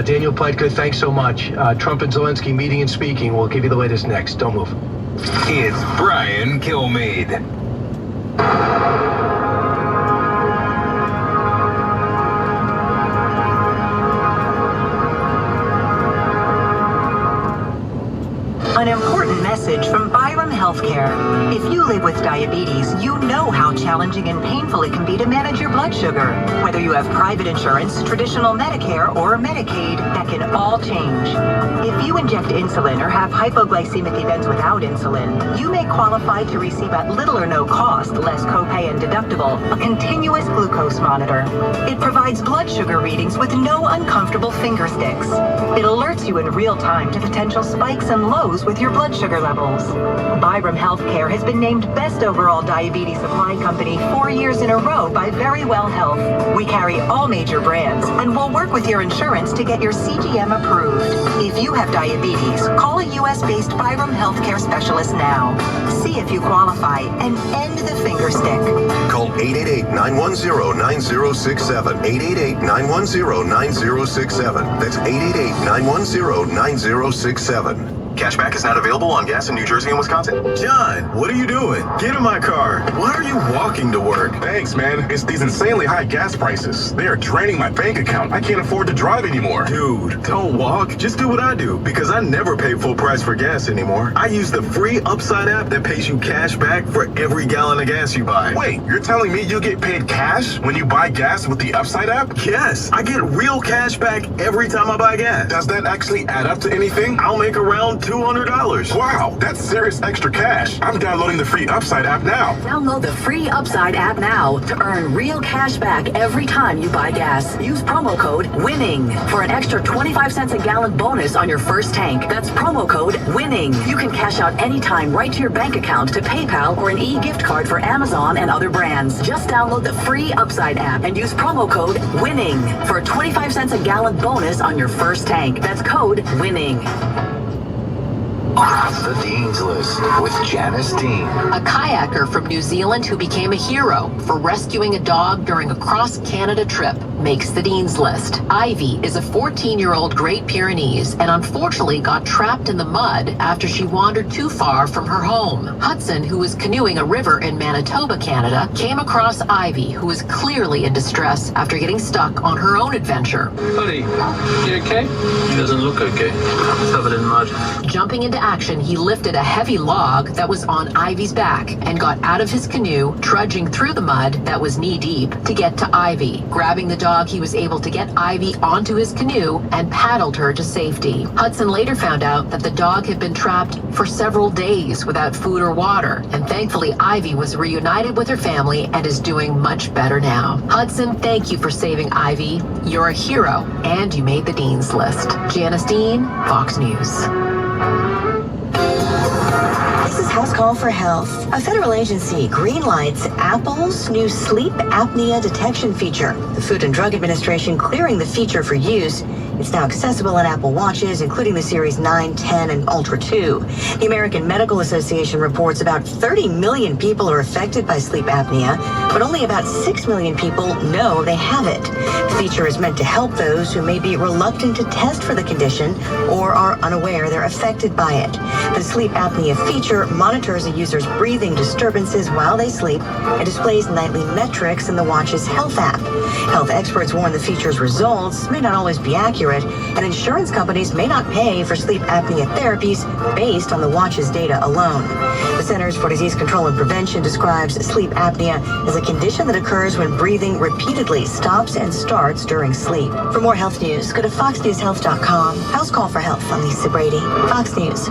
Speaker 13: Daniel Pletka, thanks so much. Trump and Zelensky meeting and speaking. We'll give you the latest next. Don't move.
Speaker 12: It's Brian Kilmeade.
Speaker 6: An important message from Byram Healthcare. If you live with diabetes, you know how challenging and painful it can be to manage your blood sugar. Whether you have private insurance, traditional Medicare, or Medicaid, that can all change. If you inject insulin or have hypoglycemic events without insulin, you may qualify to receive at little or no cost, less copay and deductible, a continuous glucose monitor. It provides blood sugar readings with no uncomfortable finger sticks. It alerts you in real time to potential spikes and lows with your blood sugar levels. Byram Healthcare has been named Best Overall Diabetes Supply Company 4 years in a row by Verywell Health. We carry all major brands and will work with your insurance to get your CGM approved. If you have diabetes, call a U.S.-based Byram Healthcare specialist now. See if you qualify and end the finger stick.
Speaker 3: Call 888-910-9067. 888-910-9067. That's 888-910-9067. Cashback is not available on gas in New Jersey and Wisconsin.
Speaker 1: John, what are you doing? Get in my car. Why are you walking to work? Thanks, man. It's these insanely high gas prices. They are draining my bank account. I can't afford to drive anymore. Dude, don't walk. Just do what I do, because I never pay full price for gas anymore. I use the free Upside app that pays you cash back for every gallon of gas you buy. Wait, you're telling me you get paid cash when you buy gas with the Upside app? Yes, I get real cash back every time I buy gas. Does that actually add up to anything? I'll make around $200. Wow, that's serious extra cash. I'm downloading the free Upside app now.
Speaker 9: Download the free Upside app now to earn real cash back every time you buy gas. Use promo code WINNING for an extra 25 cents a gallon bonus on your first tank. That's promo code WINNING. You can cash out anytime right to your bank account, to PayPal, or an e-gift card for Amazon and other brands. Just download the free Upside app and use promo code WINNING for a 25 cents a gallon bonus on your first tank. That's code WINNING.
Speaker 10: Off the Dean's List with Janice Dean.
Speaker 15: A kayaker from New Zealand who became a hero for rescuing a dog during a cross-Canada trip makes the Dean's List. Ivy is a 14-year-old Great Pyrenees and unfortunately got trapped in the mud after she wandered too far from her home. Hudson, who was canoeing a river in Manitoba, Canada, came across Ivy, who was clearly in distress after getting stuck on her own adventure.
Speaker 17: Buddy, you okay? She doesn't look okay. Covered in mud.
Speaker 15: Jumping into action, he lifted a heavy log that was on Ivy's back and got out of his canoe, trudging through the mud that was knee-deep to get to Ivy. Grabbing the dog, he was able to get Ivy onto his canoe and paddled her to safety. Hudson later found out that the dog had been trapped for several days without food or water, and thankfully Ivy was reunited with her family and is doing much better now. Hudson, thank you for saving Ivy. You're a hero, and you made the Dean's List. Janice Dean, Fox News.
Speaker 19: This is House Call for Health. A federal agency greenlights Apple's new sleep apnea detection feature. The Food and Drug Administration clearing the feature for use. It's now accessible in Apple Watches, including the Series 9, 10, and Ultra 2. The American Medical Association reports about 30 million people are affected by sleep apnea, but only about 6 million people know they have it. The feature is meant to help those who may be reluctant to test for the condition or are unaware they're affected by it. The sleep apnea feature monitors a user's breathing disturbances while they sleep and displays nightly metrics in the watch's health app. Health experts warn the feature's results may not always be accurate, and insurance companies may not pay for sleep apnea therapies based on the watch's data alone. The Centers for Disease Control and Prevention describes sleep apnea as a condition that occurs when breathing repeatedly stops and starts during sleep. For more health news, go to foxnewshealth.com. House Call for Health. I'm Lisa Brady, Fox News.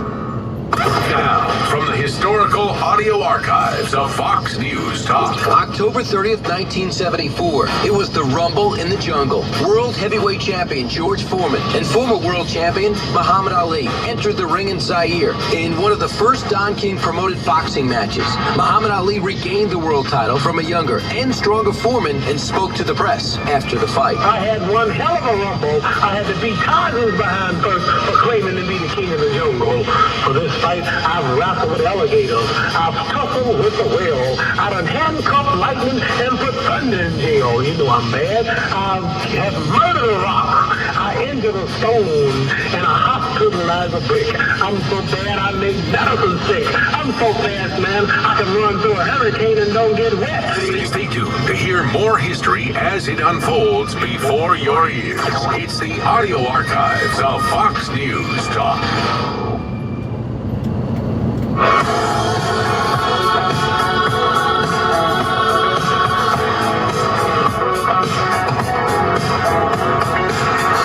Speaker 28: Now, from the historical audio archives of Fox News Talk.
Speaker 21: October 30th, 1974. It was the Rumble in the Jungle. World heavyweight champion George Foreman and former world champion Muhammad Ali entered the ring in Zaire in one of the first Don King promoted boxing matches. Muhammad Ali regained the world title from a younger and stronger Foreman and spoke to the press after the fight.
Speaker 23: I had one hell of a rumble. I had to beat Tarzan's behind first for claiming to be the king of the jungle. For this fight, I've wrestled with alligators. I've tussled with the whale. I done handcuffed lightning and put thunder in jail. You know I'm bad. I have murdered a rock. I injured a stone. And I hospitalized a brick. I'm so bad I make medicine sick. I'm so fast, man, I can run through a hurricane and don't get wet.
Speaker 28: Stay tuned to hear more history as it unfolds before your ears. It's the audio archives of Fox News Talk.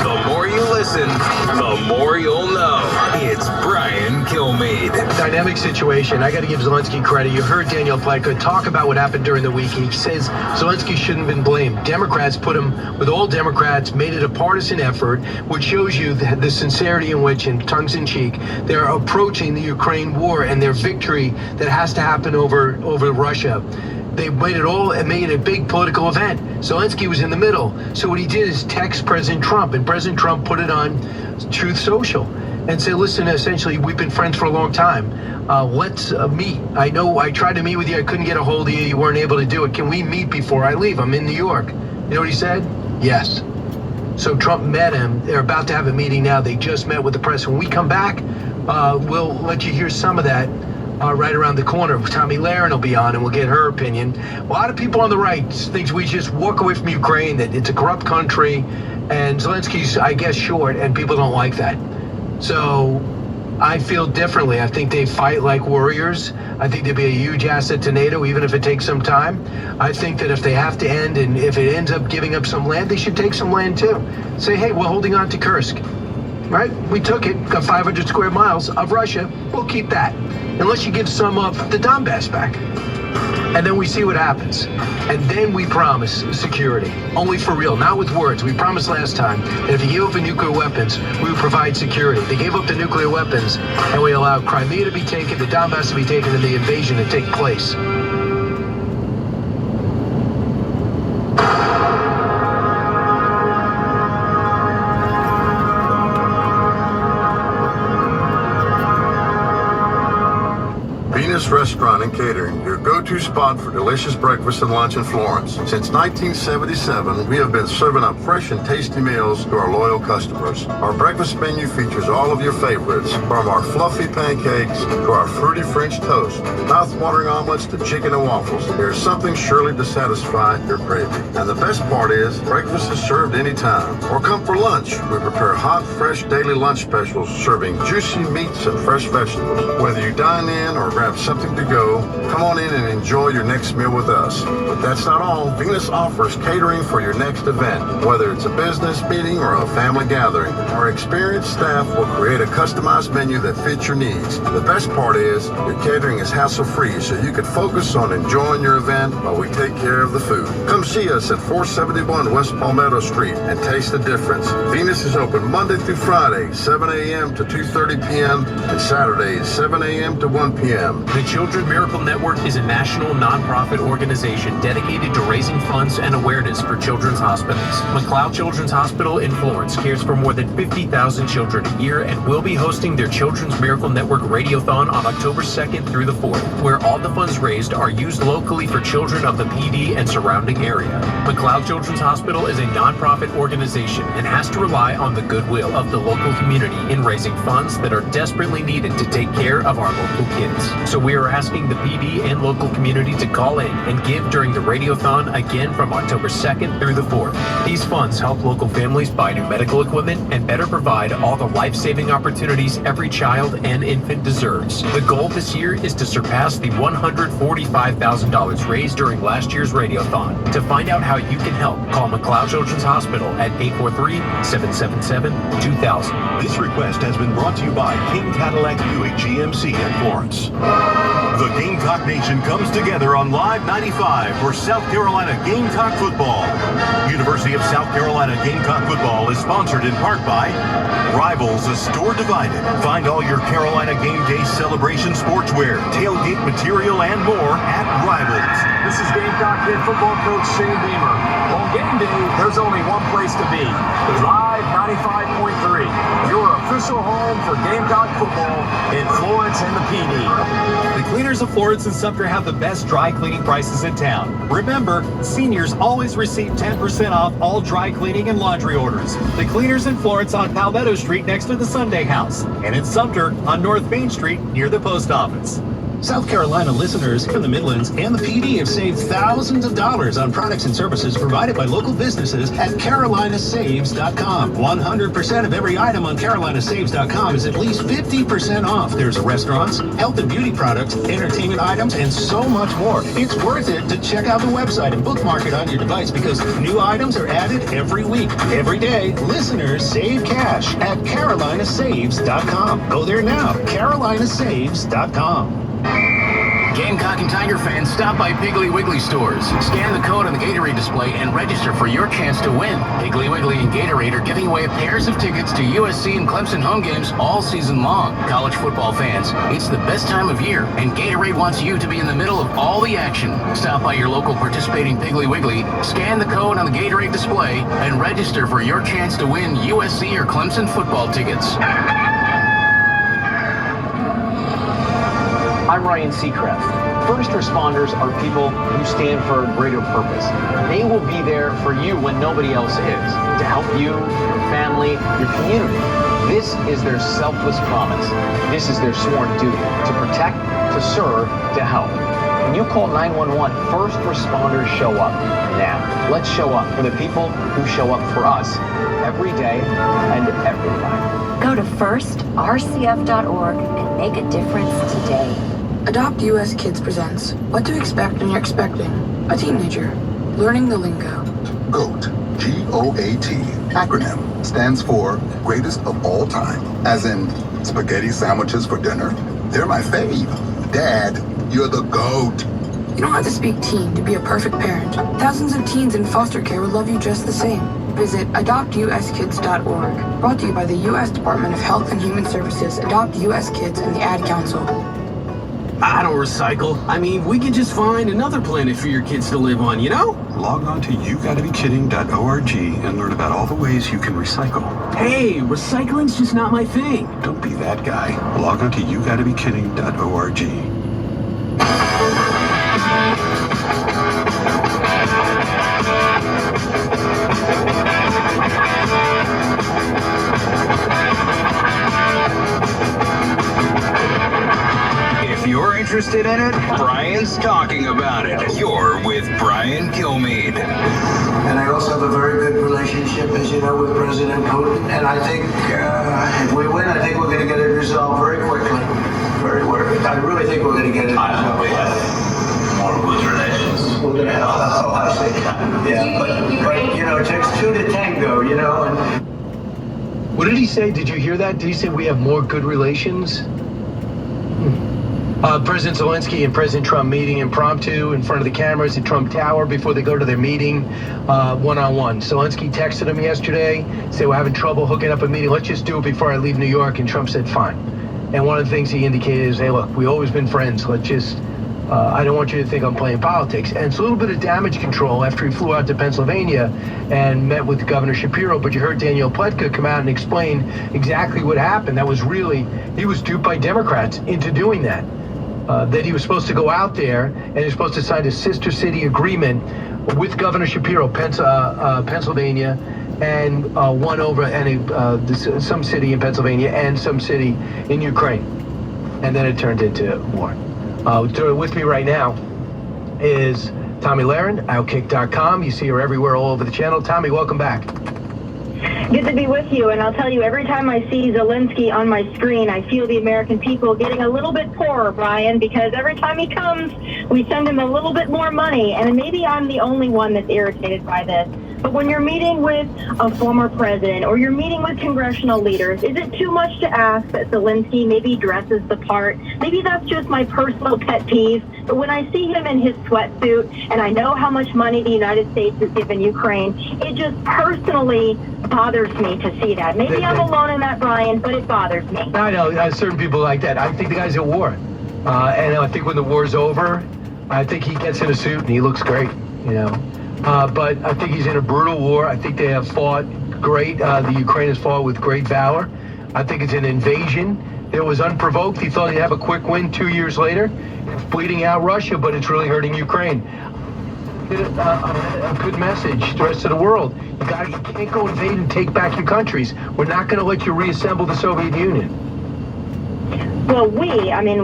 Speaker 28: The more you listen, the more you'll know. It's Brian Kilmeade.
Speaker 13: Dynamic situation. I got to give Zelensky credit. You heard Daniel Pletka talk about what happened during the week. He says Zelensky shouldn't have been blamed. Democrats put him with all Democrats, made it a partisan effort, which shows you the sincerity in which, in tongues in cheek, they're approaching the Ukraine war and their victory that has to happen over Russia. They made it all and made it a big political event. Zelensky was in the middle. So what he did is text President Trump, and President Trump put it on Truth Social and said, listen, essentially, we've been friends for a long time. Let's meet. I know I tried to meet with you. I couldn't get a hold of you. You weren't able to do it. Can we meet before I leave? I'm in New York. You know what he said? Yes. So Trump met him. They're about to have a meeting now. They just met with the press. When we come back, we'll let you hear some of that right around the corner. Tommy Lahren will be on, and we'll get her opinion. A lot of people on the right think we just walk away from Ukraine, that it's a corrupt country, and Zelensky's, I guess, short, and people don't like that. So I feel differently. I think they fight like warriors. I think they'd be a huge asset to NATO, even if it takes some time. I think that if they have to end, and if it ends up giving up some land, they should take some land too. Say, hey, we're holding on to Kursk, right? We took it, got 500 square miles of Russia. We'll keep that, unless you give some of the Donbass back. And then we see what happens. And then we promise security. Only for real, not with words. We promised last time that if you give up the nuclear weapons, we would provide security. They gave up the nuclear weapons, and we allowed Crimea to be taken, the Donbass to be taken, and the invasion to take place.
Speaker 2: Restaurant and Catering, your go-to spot for delicious breakfast and lunch in Florence. Since 1977, we have been serving up fresh and tasty meals to our loyal customers. Our breakfast menu features all of your favorites, from our fluffy pancakes to our fruity French toast, mouth-watering omelets to chicken and waffles. There's something surely to satisfy your craving. And the best part is, breakfast is served anytime. Or come for lunch. We prepare hot, fresh daily lunch specials serving juicy meats and fresh vegetables. Whether you dine in or grab something to go, come on in and enjoy your next meal with us. But that's not all. Venus offers catering for your next event, whether it's a business meeting or a family gathering. Our experienced staff will create a customized menu that fits your needs. The best part is, your catering is hassle-free, so you can focus on enjoying your event while we take care of the food. Come see us at 471 West Palmetto Street and taste the difference. Venus is open Monday through Friday, 7 a.m. to 2:30 p.m. and Saturdays, 7 a.m. to 1 p.m.
Speaker 8: The Children Miracle Network is a national nonprofit organization dedicated to raising funds and awareness for children's hospitals. McLeod Children's Hospital in Florence cares for more than 50,000 children a year and will be hosting their Children's Miracle Network Radiothon on October 2nd through the 4th, where all the funds raised are used locally for children of the PD and surrounding area. McLeod Children's Hospital is a nonprofit organization and has to rely on the goodwill of the local community in raising funds that are desperately needed to take care of our local kids. So we are asking the PD and local community to call in and give during the Radiothon again from October 2nd through the 4th. These funds help local families buy new medical equipment and better provide all the life-saving opportunities every child and infant deserves. The goal this year is to surpass the $145,000 raised during last year's Radiothon. To find out how you can help, call McLeod Children's Hospital at 843-777-2000.
Speaker 5: This request has been brought to you by King Cadillac Buick GMC in Florence. The Gamecock Nation comes together on Live 95 for South Carolina Gamecock football. University of South Carolina Gamecock football is sponsored in part by Rivals, a store divided. Find all your Carolina game day celebration sportswear, tailgate material, and more at Rivals.
Speaker 11: This is Gamecock head football coach Shane Beamer. On game day, there's only one place to be. Live 95.3, your official home for Gamecock football in Florence and the PD.
Speaker 18: The Cleaners of Florence and Sumter have the best dry cleaning prices in town. Remember, seniors always receive 10% off all dry cleaning and laundry orders. The Cleaners in Florence on Palmetto Street next to the Sunday House, and in Sumter on North Main Street near the post office.
Speaker 22: South Carolina listeners from the Midlands and the PD have saved thousands of dollars on products and services provided by local businesses at carolinasaves.com. 100% of every item on carolinasaves.com is at least 50% off. There's restaurants, health and beauty products, entertainment items, and so much more. It's worth it to check out the website and bookmark it on your device because new items are added every week. Every day, listeners save cash at carolinasaves.com. Go there now, carolinasaves.com.
Speaker 21: Gamecock and Tiger fans, stop by Piggly Wiggly stores. Scan the code on the Gatorade display and register for your chance to win. Piggly Wiggly and Gatorade are giving away pairs of tickets to USC and Clemson home games all season long. College football fans, it's the best time of year, and Gatorade wants you to be in the middle of all the action. Stop by your local participating Piggly Wiggly, scan the code on the Gatorade display, and register for your chance to win USC or Clemson football tickets.
Speaker 16: I
Speaker 4: I'm Ryan Seacrest. First responders are people who stand for a greater purpose. They will be there for you when nobody else is, to help you, your family, your community. This is their selfless promise. This is their sworn duty to protect, to serve, to help. When you call 911, first responders show up now. Let's show up for the people who show up for us every day and everywhere.
Speaker 7: Go to firstrcf.org and make a difference today.
Speaker 14: Adopt US Kids presents What to Expect When You're Expecting a Teenager. Learning the lingo.
Speaker 20: GOAT, G-O-A-T, acronym, stands for Greatest of All Time. As in, spaghetti sandwiches for dinner? They're my fave. Dad, you're the GOAT.
Speaker 14: You don't have to speak teen to be a perfect parent. Thousands of teens in foster care would love you just the same. Visit adoptuskids.org. Brought to you by the U.S. Department of Health and Human Services, Adopt U.S. Kids, and the Ad Council.
Speaker 24: I don't recycle. I mean, we could just find another planet for your kids to live on, you know?
Speaker 25: Log on to yougottabekidding.org and learn about all the ways you can recycle.
Speaker 24: Hey, recycling's just not my thing.
Speaker 25: Don't be that guy. Log on to yougottabekidding.org.
Speaker 12: If you're interested in it, Brian's talking about it. You're with Brian Kilmeade.
Speaker 26: And I also have a very good relationship, as you know, with President Putin. And I think if we win, I think we're going to get it resolved very quickly. I really think we're going to get it resolved.
Speaker 12: I hope we have more good relations.
Speaker 26: We're going to have, I see. Yeah, but, you know, it takes two to tango, you know. And
Speaker 13: What did he say? Did you hear that? Did he say we have more good relations? President Zelensky and President Trump meeting impromptu in front of the cameras at Trump Tower before they go to their meeting one-on-one. Zelensky texted him yesterday, said we're having trouble hooking up a meeting. Let's just do it before I leave New York. And Trump said, fine. And one of the things he indicated is, hey, look, we've always been friends. Let's just, I don't want you to think I'm playing politics. And it's a little bit of damage control after he flew out to Pennsylvania and met with Governor Shapiro. But you heard Danielle Pletka come out and explain exactly what happened. That was really, he was duped by Democrats into doing that. That he was supposed to go out there and he was supposed to sign a sister city agreement with Governor Shapiro, Pennsylvania, and one over some city in Pennsylvania and some city in Ukraine. And then it turned into war. With me right now is Tommy Lahren, Outkick.com. You see her everywhere, all over the channel. Tommy, welcome back.
Speaker 27: Good to be with you, and I'll tell you, every time I see Zelensky on my screen, I feel the American people getting a little bit poorer, Brian, because every time he comes, we send him a little bit more money, and maybe I'm the only one that's irritated by this. But when you're meeting with a former president or you're meeting with congressional leaders, is it too much to ask that Zelensky maybe dresses the part? Maybe that's just my personal pet peeve. But when I see him in his sweatsuit and I know how much money the United States has given Ukraine, it just personally bothers me to see that. Maybe I'm alone in that, Brian, but it bothers me.
Speaker 13: I know, certain people like that. I think the guy's at war. And I think when the war's over, I think he gets in a suit and he looks great, you know. But I think he's in a brutal war. I think they have fought great. The Ukraine has fought with great valor. I think it's an invasion. It was unprovoked. He thought he'd have a quick win 2 years later. It's bleeding out Russia, but it's really hurting Ukraine. A good message to the rest of the world. You can't go invade and take back your countries. We're not going to let you reassemble the Soviet Union.
Speaker 27: Well,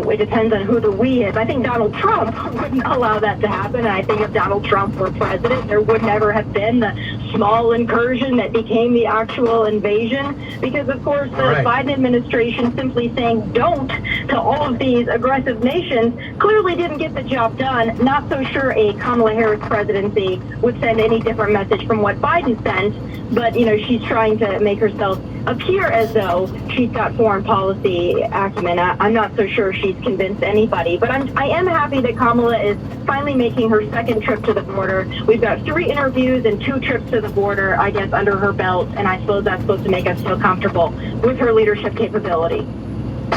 Speaker 27: it depends on who the we is. I think Donald Trump wouldn't allow that to happen. And I think if Donald Trump were president, there would never have been the small incursion that became the actual invasion. Because, of course, the Biden administration simply saying don't to all of these aggressive nations clearly didn't get the job done. Not so sure a Kamala Harris presidency would send any different message from what Biden sent. But, you know, she's trying to make herself appear as though she's got foreign policy acumen. I'm not so sure she's convinced anybody, but I am happy that Kamala is finally making her second trip to the border. We've got 3 interviews and 2 trips to the border, I guess, under her belt, and I suppose that's supposed to make us feel comfortable with her leadership capability.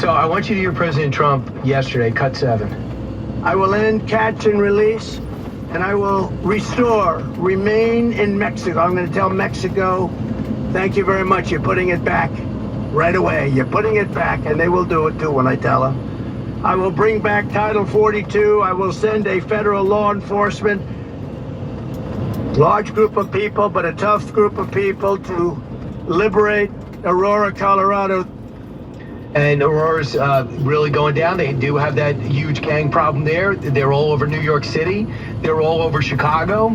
Speaker 13: So I want you to hear President Trump yesterday, cut 7.
Speaker 29: I will end catch and release, and I will remain in Mexico. I'm going to tell Mexico, thank you very much. You're putting it back right away. You're putting it back, and they will do it too when I tell them. I will bring back Title 42. I will send a federal law enforcement, large group of people, but a tough group of people to liberate Aurora, Colorado.
Speaker 13: And Aurora's really going down. They do have that huge gang problem there. They're all over New York City. They're all over Chicago.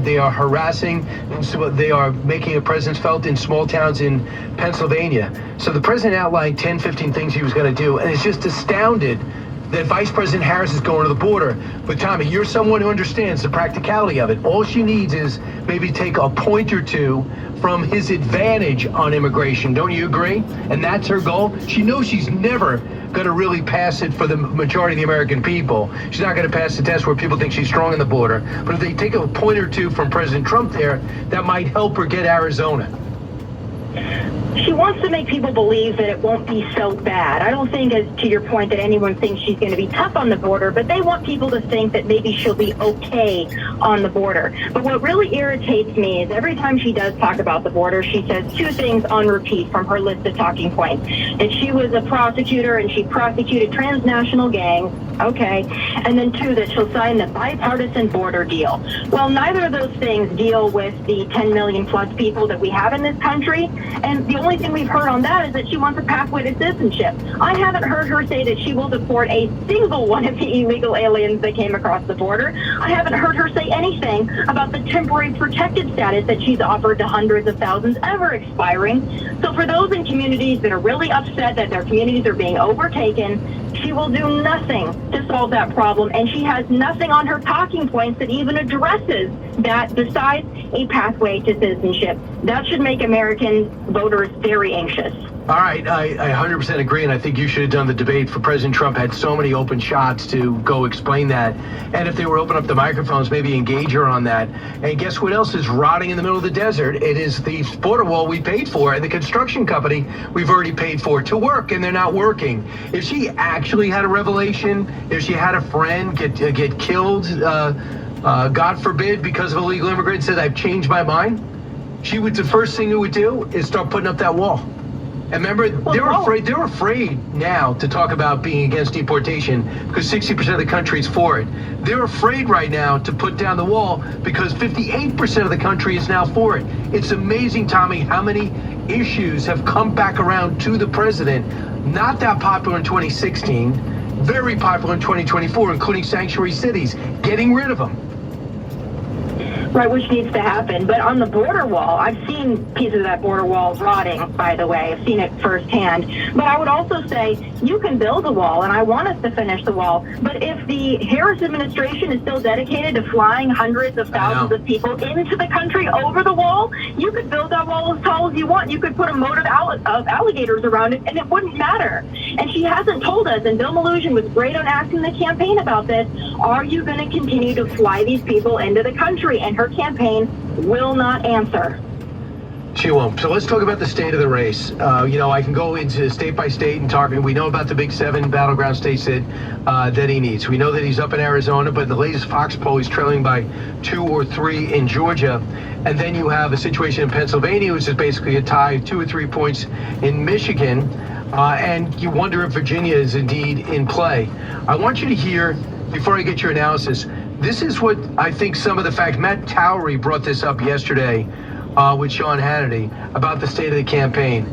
Speaker 13: They are harassing, and so they are making a presence felt in small towns in Pennsylvania. So the president outlined 10, 15 things he was going to do, and it's just astounded that Vice President Harris is going to the border. But Tommy, you're someone who understands the practicality of it. All she needs is maybe take a point or two from his advantage on immigration. Don't you agree? And that's her goal. She knows she's never going to really pass it for the majority of the American people. She's not going to pass the test where people think she's strong in the border. But if they take a point or two from President Trump there, that might help her get Arizona.
Speaker 27: She wants to make people believe that it won't be so bad. I don't think, as to your point, that anyone thinks she's going to be tough on the border, but they want people to think that maybe she'll be okay on the border. But what really irritates me is every time she does talk about the border, she says two things on repeat from her list of talking points. That she was a prosecutor and she prosecuted transnational gangs. Okay. And then two, that she'll sign the bipartisan border deal. Well, neither of those things deal with the 10 million plus people that we have in this country. And the only thing we've heard on that is that she wants a pathway to citizenship. I haven't heard her say that she will deport a single one of the illegal aliens that came across the border. I haven't heard her say anything about the temporary protected status that she's offered to hundreds of thousands ever expiring. So for those in communities that are really upset that their communities are being overtaken, she will do nothing to solve that problem, and she has nothing on her talking points that even addresses that besides a pathway to citizenship. That should make American voters very anxious.
Speaker 13: All right, I 100% agree, and I think you should have done the debate. For President Trump had so many open shots to go explain that. And if they were open up the microphones, maybe engage her on that. And guess what else is rotting in the middle of the desert? It is the border wall we paid for, and the construction company we've already paid for to work, and they're not working. If she actually had a revelation, if she had a friend get killed, God forbid, because of illegal immigrants, said, I've changed my mind, the first thing she would do is start putting up that wall. And remember, they're afraid now to talk about being against deportation because 60% of the country is for it. They're afraid right now to put down the wall because 58% of the country is now for it. It's amazing, Tommy, how many issues have come back around to the president. Not that popular in 2016, very popular in 2024, including sanctuary cities, getting rid of them.
Speaker 27: Right, which needs to happen. But on the border wall, I've seen pieces of that border wall rotting, by the way. I've seen it firsthand. But I would also say you can build a wall, and I want us to finish the wall. But if the Harris administration is still dedicated to flying hundreds of thousands of people into the country over the wall, you could build that wall as tall as you want. You could put a moat of alligators around it, and it wouldn't matter. And she hasn't told us, and Bill Melugin was great on asking the campaign about this, are you going to continue to fly these people into the country? And her campaign will not answer.
Speaker 13: She won't. So let's talk about the state of the race. I can go into state by state and talk. We know about the big 7 battleground states that he needs. We know that he's up in Arizona, but the latest Fox poll, he's trailing by 2 or 3 in Georgia. And then you have a situation in Pennsylvania, which is basically a tie, 2 or 3 points in Michigan. And you wonder if Virginia is indeed in play. I want you to hear, before I get your analysis, this is what I think some of the facts. Matt Towery brought this up yesterday with Sean Hannity about the state of the campaign.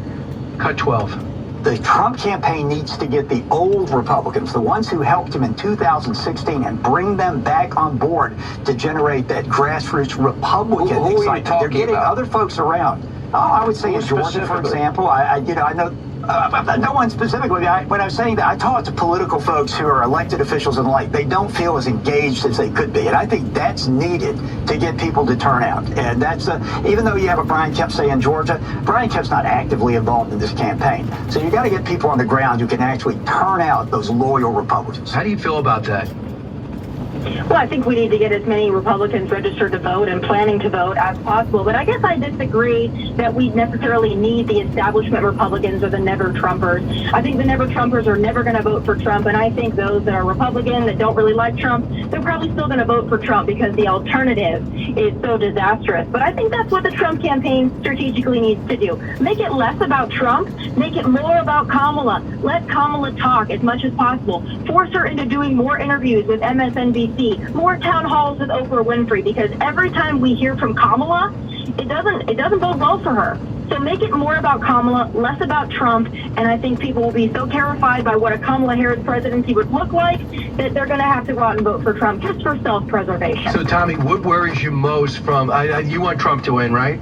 Speaker 13: Cut 12.
Speaker 1: The Trump campaign needs to get the old Republicans, the ones who helped him in 2016, and bring them back on board to generate that grassroots Republican excitement. They're getting other folks around. I would say in Georgia, for example, I know. No one specifically. When I'm saying that, I talk to political folks who are elected officials and the like. They don't feel as engaged as they could be, and I think that's needed to get people to turn out. And that's even though you have a Brian Kemp say in Georgia, Brian Kemp's not actively involved in this campaign. So you got to get people on the ground who can actually turn out those loyal Republicans.
Speaker 13: How do you feel about that?
Speaker 27: Well, I think we need to get as many Republicans registered to vote and planning to vote as possible. But I guess I disagree that we necessarily need the establishment Republicans or the never-Trumpers. I think the never-Trumpers are never going to vote for Trump. And I think those that are Republican, that don't really like Trump, they're probably still going to vote for Trump because the alternative is so disastrous. But I think that's what the Trump campaign strategically needs to do. Make it less about Trump. Make it more about Kamala. Let Kamala talk as much as possible. Force her into doing more interviews with MSNBC. More town halls with Oprah Winfrey, because every time we hear from Kamala, it doesn't bode well for her. So make it more about Kamala, less about Trump, and I think people will be so terrified by what a Kamala Harris presidency would look like that they're going to have to go out and vote for Trump just for self-preservation.
Speaker 13: So, Tommy, what worries you most from, you want Trump to win, right?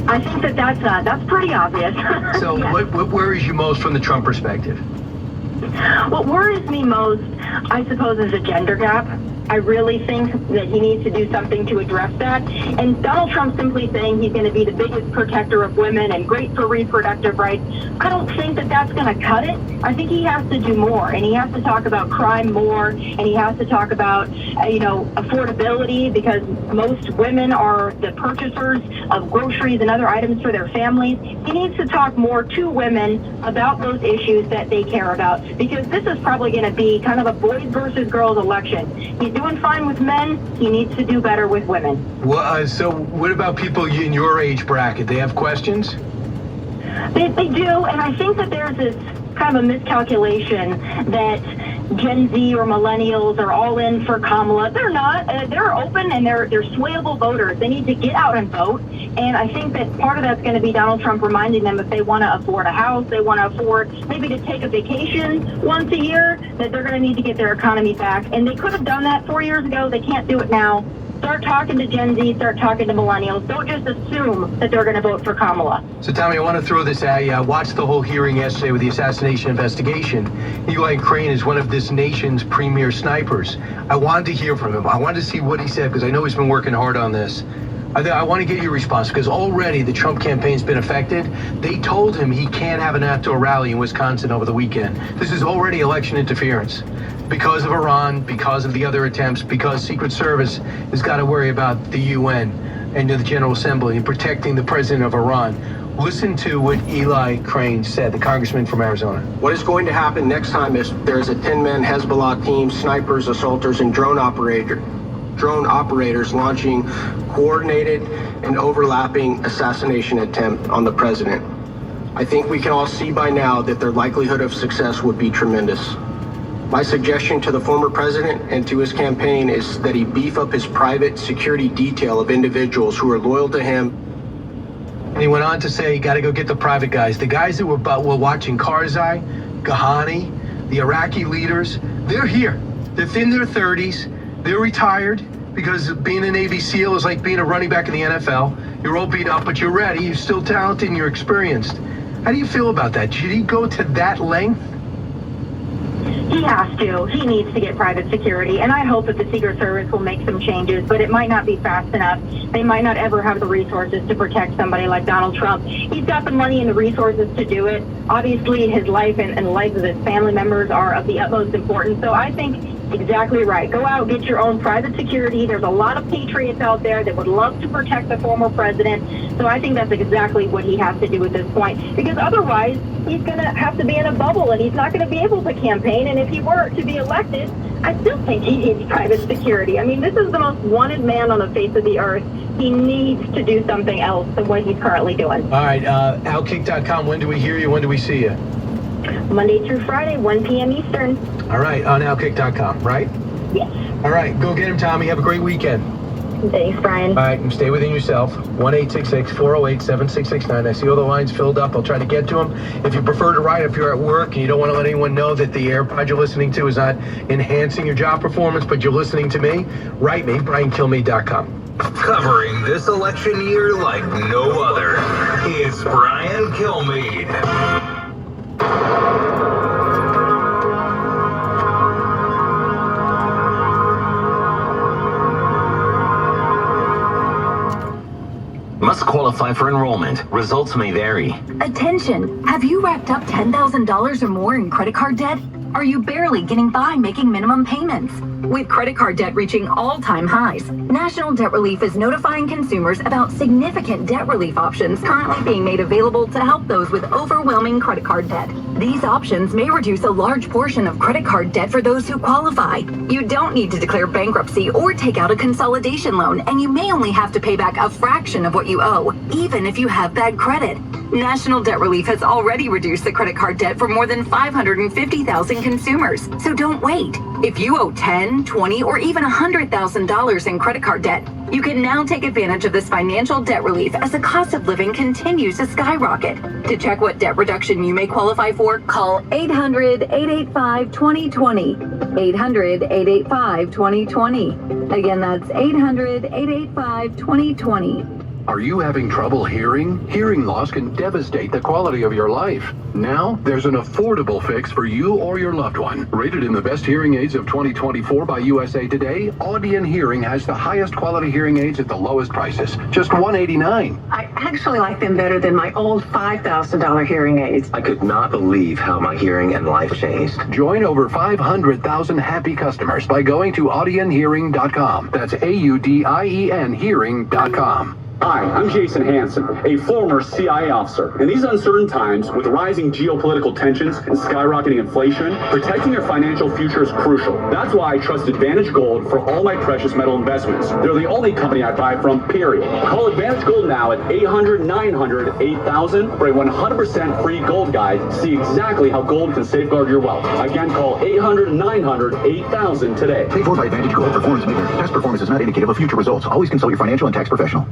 Speaker 27: I think that's pretty obvious.
Speaker 13: So
Speaker 27: Yes.
Speaker 13: what worries you most from the Trump perspective?
Speaker 27: What worries me most, I suppose, is the gender gap. I really think that he needs to do something to address that. And Donald Trump simply saying he's going to be the biggest protector of women and great for reproductive rights, I don't think that that's going to cut it. I think he has to do more, and he has to talk about crime more, and he has to talk about, affordability, because most women are the purchasers of groceries and other items for their families. He needs to talk more to women about those issues that they care about, because this is probably going to be kind of a boys versus girls election. He's doing fine with men. He needs to do better with women.
Speaker 13: Well, so what about people in your age bracket? They have questions?
Speaker 27: They do, and I think that there's this kind of a miscalculation that Gen Z or millennials are all in for Kamala. They're not. They're open and they're swayable voters. They need to get out and vote. And I think that part of that's going to be Donald Trump reminding them if they want to afford a house, they want to afford maybe to take a vacation once a year, that they're going to need to get their economy back. And they could have done that 4 years ago. They can't do it now. Start talking to Gen Z, start talking to millennials. Don't just assume that they're going to vote for Kamala.
Speaker 13: So, Tommy, I want to throw this at you. I watched the whole hearing yesterday with the assassination investigation. Eli Crane is one of this nation's premier snipers. I wanted to hear from him. I wanted to see what he said, because I know he's been working hard on this. I want to get your response, because already the Trump campaign's been affected. They told him he can't have an outdoor rally in Wisconsin over the weekend. This is already election interference. Because of Iran, because of the other attempts, because Secret Service has got to worry about the UN and the General Assembly and protecting the president of Iran. Listen to what Eli Crane said, the congressman from Arizona.
Speaker 3: What is going to happen next time is there's a 10-man Hezbollah team, snipers, assaulters, and drone operators launching coordinated and overlapping assassination attempt on the president. I think we can all see by now that their likelihood of success would be tremendous. My suggestion to the former president and to his campaign is that he beef up his private security detail of individuals who are loyal to him.
Speaker 13: And he went on to say, you got to go get the private guys. The guys that were watching Karzai, Ghani, the Iraqi leaders, they're here. They're in their 30s. They're retired, because being a Navy SEAL is like being a running back in the NFL. You're all beat up, but you're ready. You're still talented and you're experienced. How do you feel about that? Should he go to that length?
Speaker 27: He has to. He needs to get private security, and I hope that the Secret Service will make some changes, but it might not be fast enough. They might not ever have the resources to protect somebody like Donald Trump. He's got the money and the resources to do it. Obviously, his life and the lives of his family members are of the utmost importance, so I think exactly right. Go out, get your own private security. There's a lot of patriots out there that would love to protect the former president. So I think that's exactly what he has to do at this point, because otherwise he's going to have to be in a bubble and he's not going to be able to campaign. And if he were to be elected, I still think he needs private security. I mean, this is the most wanted man on the face of the earth. He needs to do something else than what he's currently doing.
Speaker 13: All right, Outkick.com, when do we hear you? When do we see you?
Speaker 27: Monday through Friday, 1 p.m. Eastern.
Speaker 13: All right, on Outkick.com, right?
Speaker 27: Yes.
Speaker 13: All right, go get him, Tommy. Have a great weekend.
Speaker 27: Thanks, Brian.
Speaker 13: All right, and stay within yourself. 1-866-408-7669. I see all the lines filled up. I'll try to get to them. If you prefer to write, if you're at work and you don't want to let anyone know that the AirPod you're listening to is not enhancing your job performance, but you're listening to me, write me, BrianKilmeade.com.
Speaker 12: Covering this election year like no other, it's Brian Kilmeade.
Speaker 6: Must qualify for enrollment. Results may vary.
Speaker 7: Attention! Have you racked up $10,000 or more in credit card debt?
Speaker 2: Are you barely getting by making minimum payments? With credit card debt reaching all-time highs, National Debt Relief is notifying consumers about significant debt relief options currently being made available to help those with overwhelming credit card debt. These options may reduce a large portion of credit card debt for those who qualify. You don't need to declare bankruptcy or take out a consolidation loan, and you may only have to pay back a fraction of what you owe, even if you have bad credit. National Debt Relief has already reduced the credit card debt for more than 550,000 consumers. So don't wait. If you owe $10, $20, or even $100,000 in credit card debt, you can now take advantage of this financial debt relief as the cost of living continues to skyrocket. To check what debt reduction you may qualify for, call 800-885-2020. 800-885-2020. Again, that's 800-885-2020.
Speaker 8: Are you having trouble hearing? Hearing loss can devastate the quality of your life. Now, there's an affordable fix for you or your loved one. Rated in the best hearing aids of 2024 by USA Today, Audion Hearing has the highest quality hearing aids at the lowest prices. Just $189.
Speaker 9: I actually like them better than my old $5,000 hearing aids.
Speaker 8: I could not believe how my hearing and life changed. Join over 500,000 happy customers by going to audionhearing.com. That's AUDIEN hearing.com.
Speaker 10: Hi, I'm Jason Hansen, a former CIA officer. In these uncertain times, with rising geopolitical tensions and skyrocketing inflation, protecting your financial future is crucial. That's why I trust Advantage Gold for all my precious metal investments. They're the only company I buy from, period. Call Advantage Gold now at 800-900-8000 for a 100% free gold guide to see exactly how gold can safeguard your wealth. Again, call 800-900-8000 today.
Speaker 15: Paid for by Advantage Gold Performance Maker. Past performance is not indicative of future results. Always consult your financial and tax professional.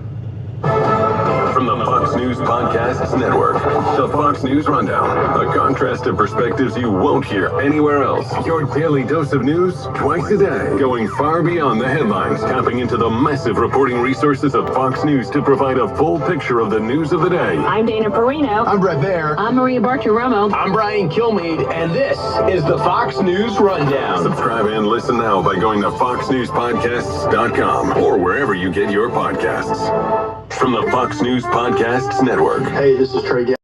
Speaker 17: From the Fox News Podcasts Network, the Fox News Rundown, a contrast of perspectives you won't hear anywhere else. Your daily dose of news twice a day, going far beyond the headlines, tapping into the massive reporting resources of Fox News to provide a full picture of the news of the day.
Speaker 19: I'm Dana Perino.
Speaker 23: I'm Brett Baer.
Speaker 19: I'm Maria Bartiromo.
Speaker 23: I'm Brian Kilmeade, and this is the Fox News Rundown.
Speaker 17: Subscribe and listen now by going to foxnewspodcasts.com or wherever you get your podcasts. From the Fox News Podcasts Network.
Speaker 23: Hey, this is Trey.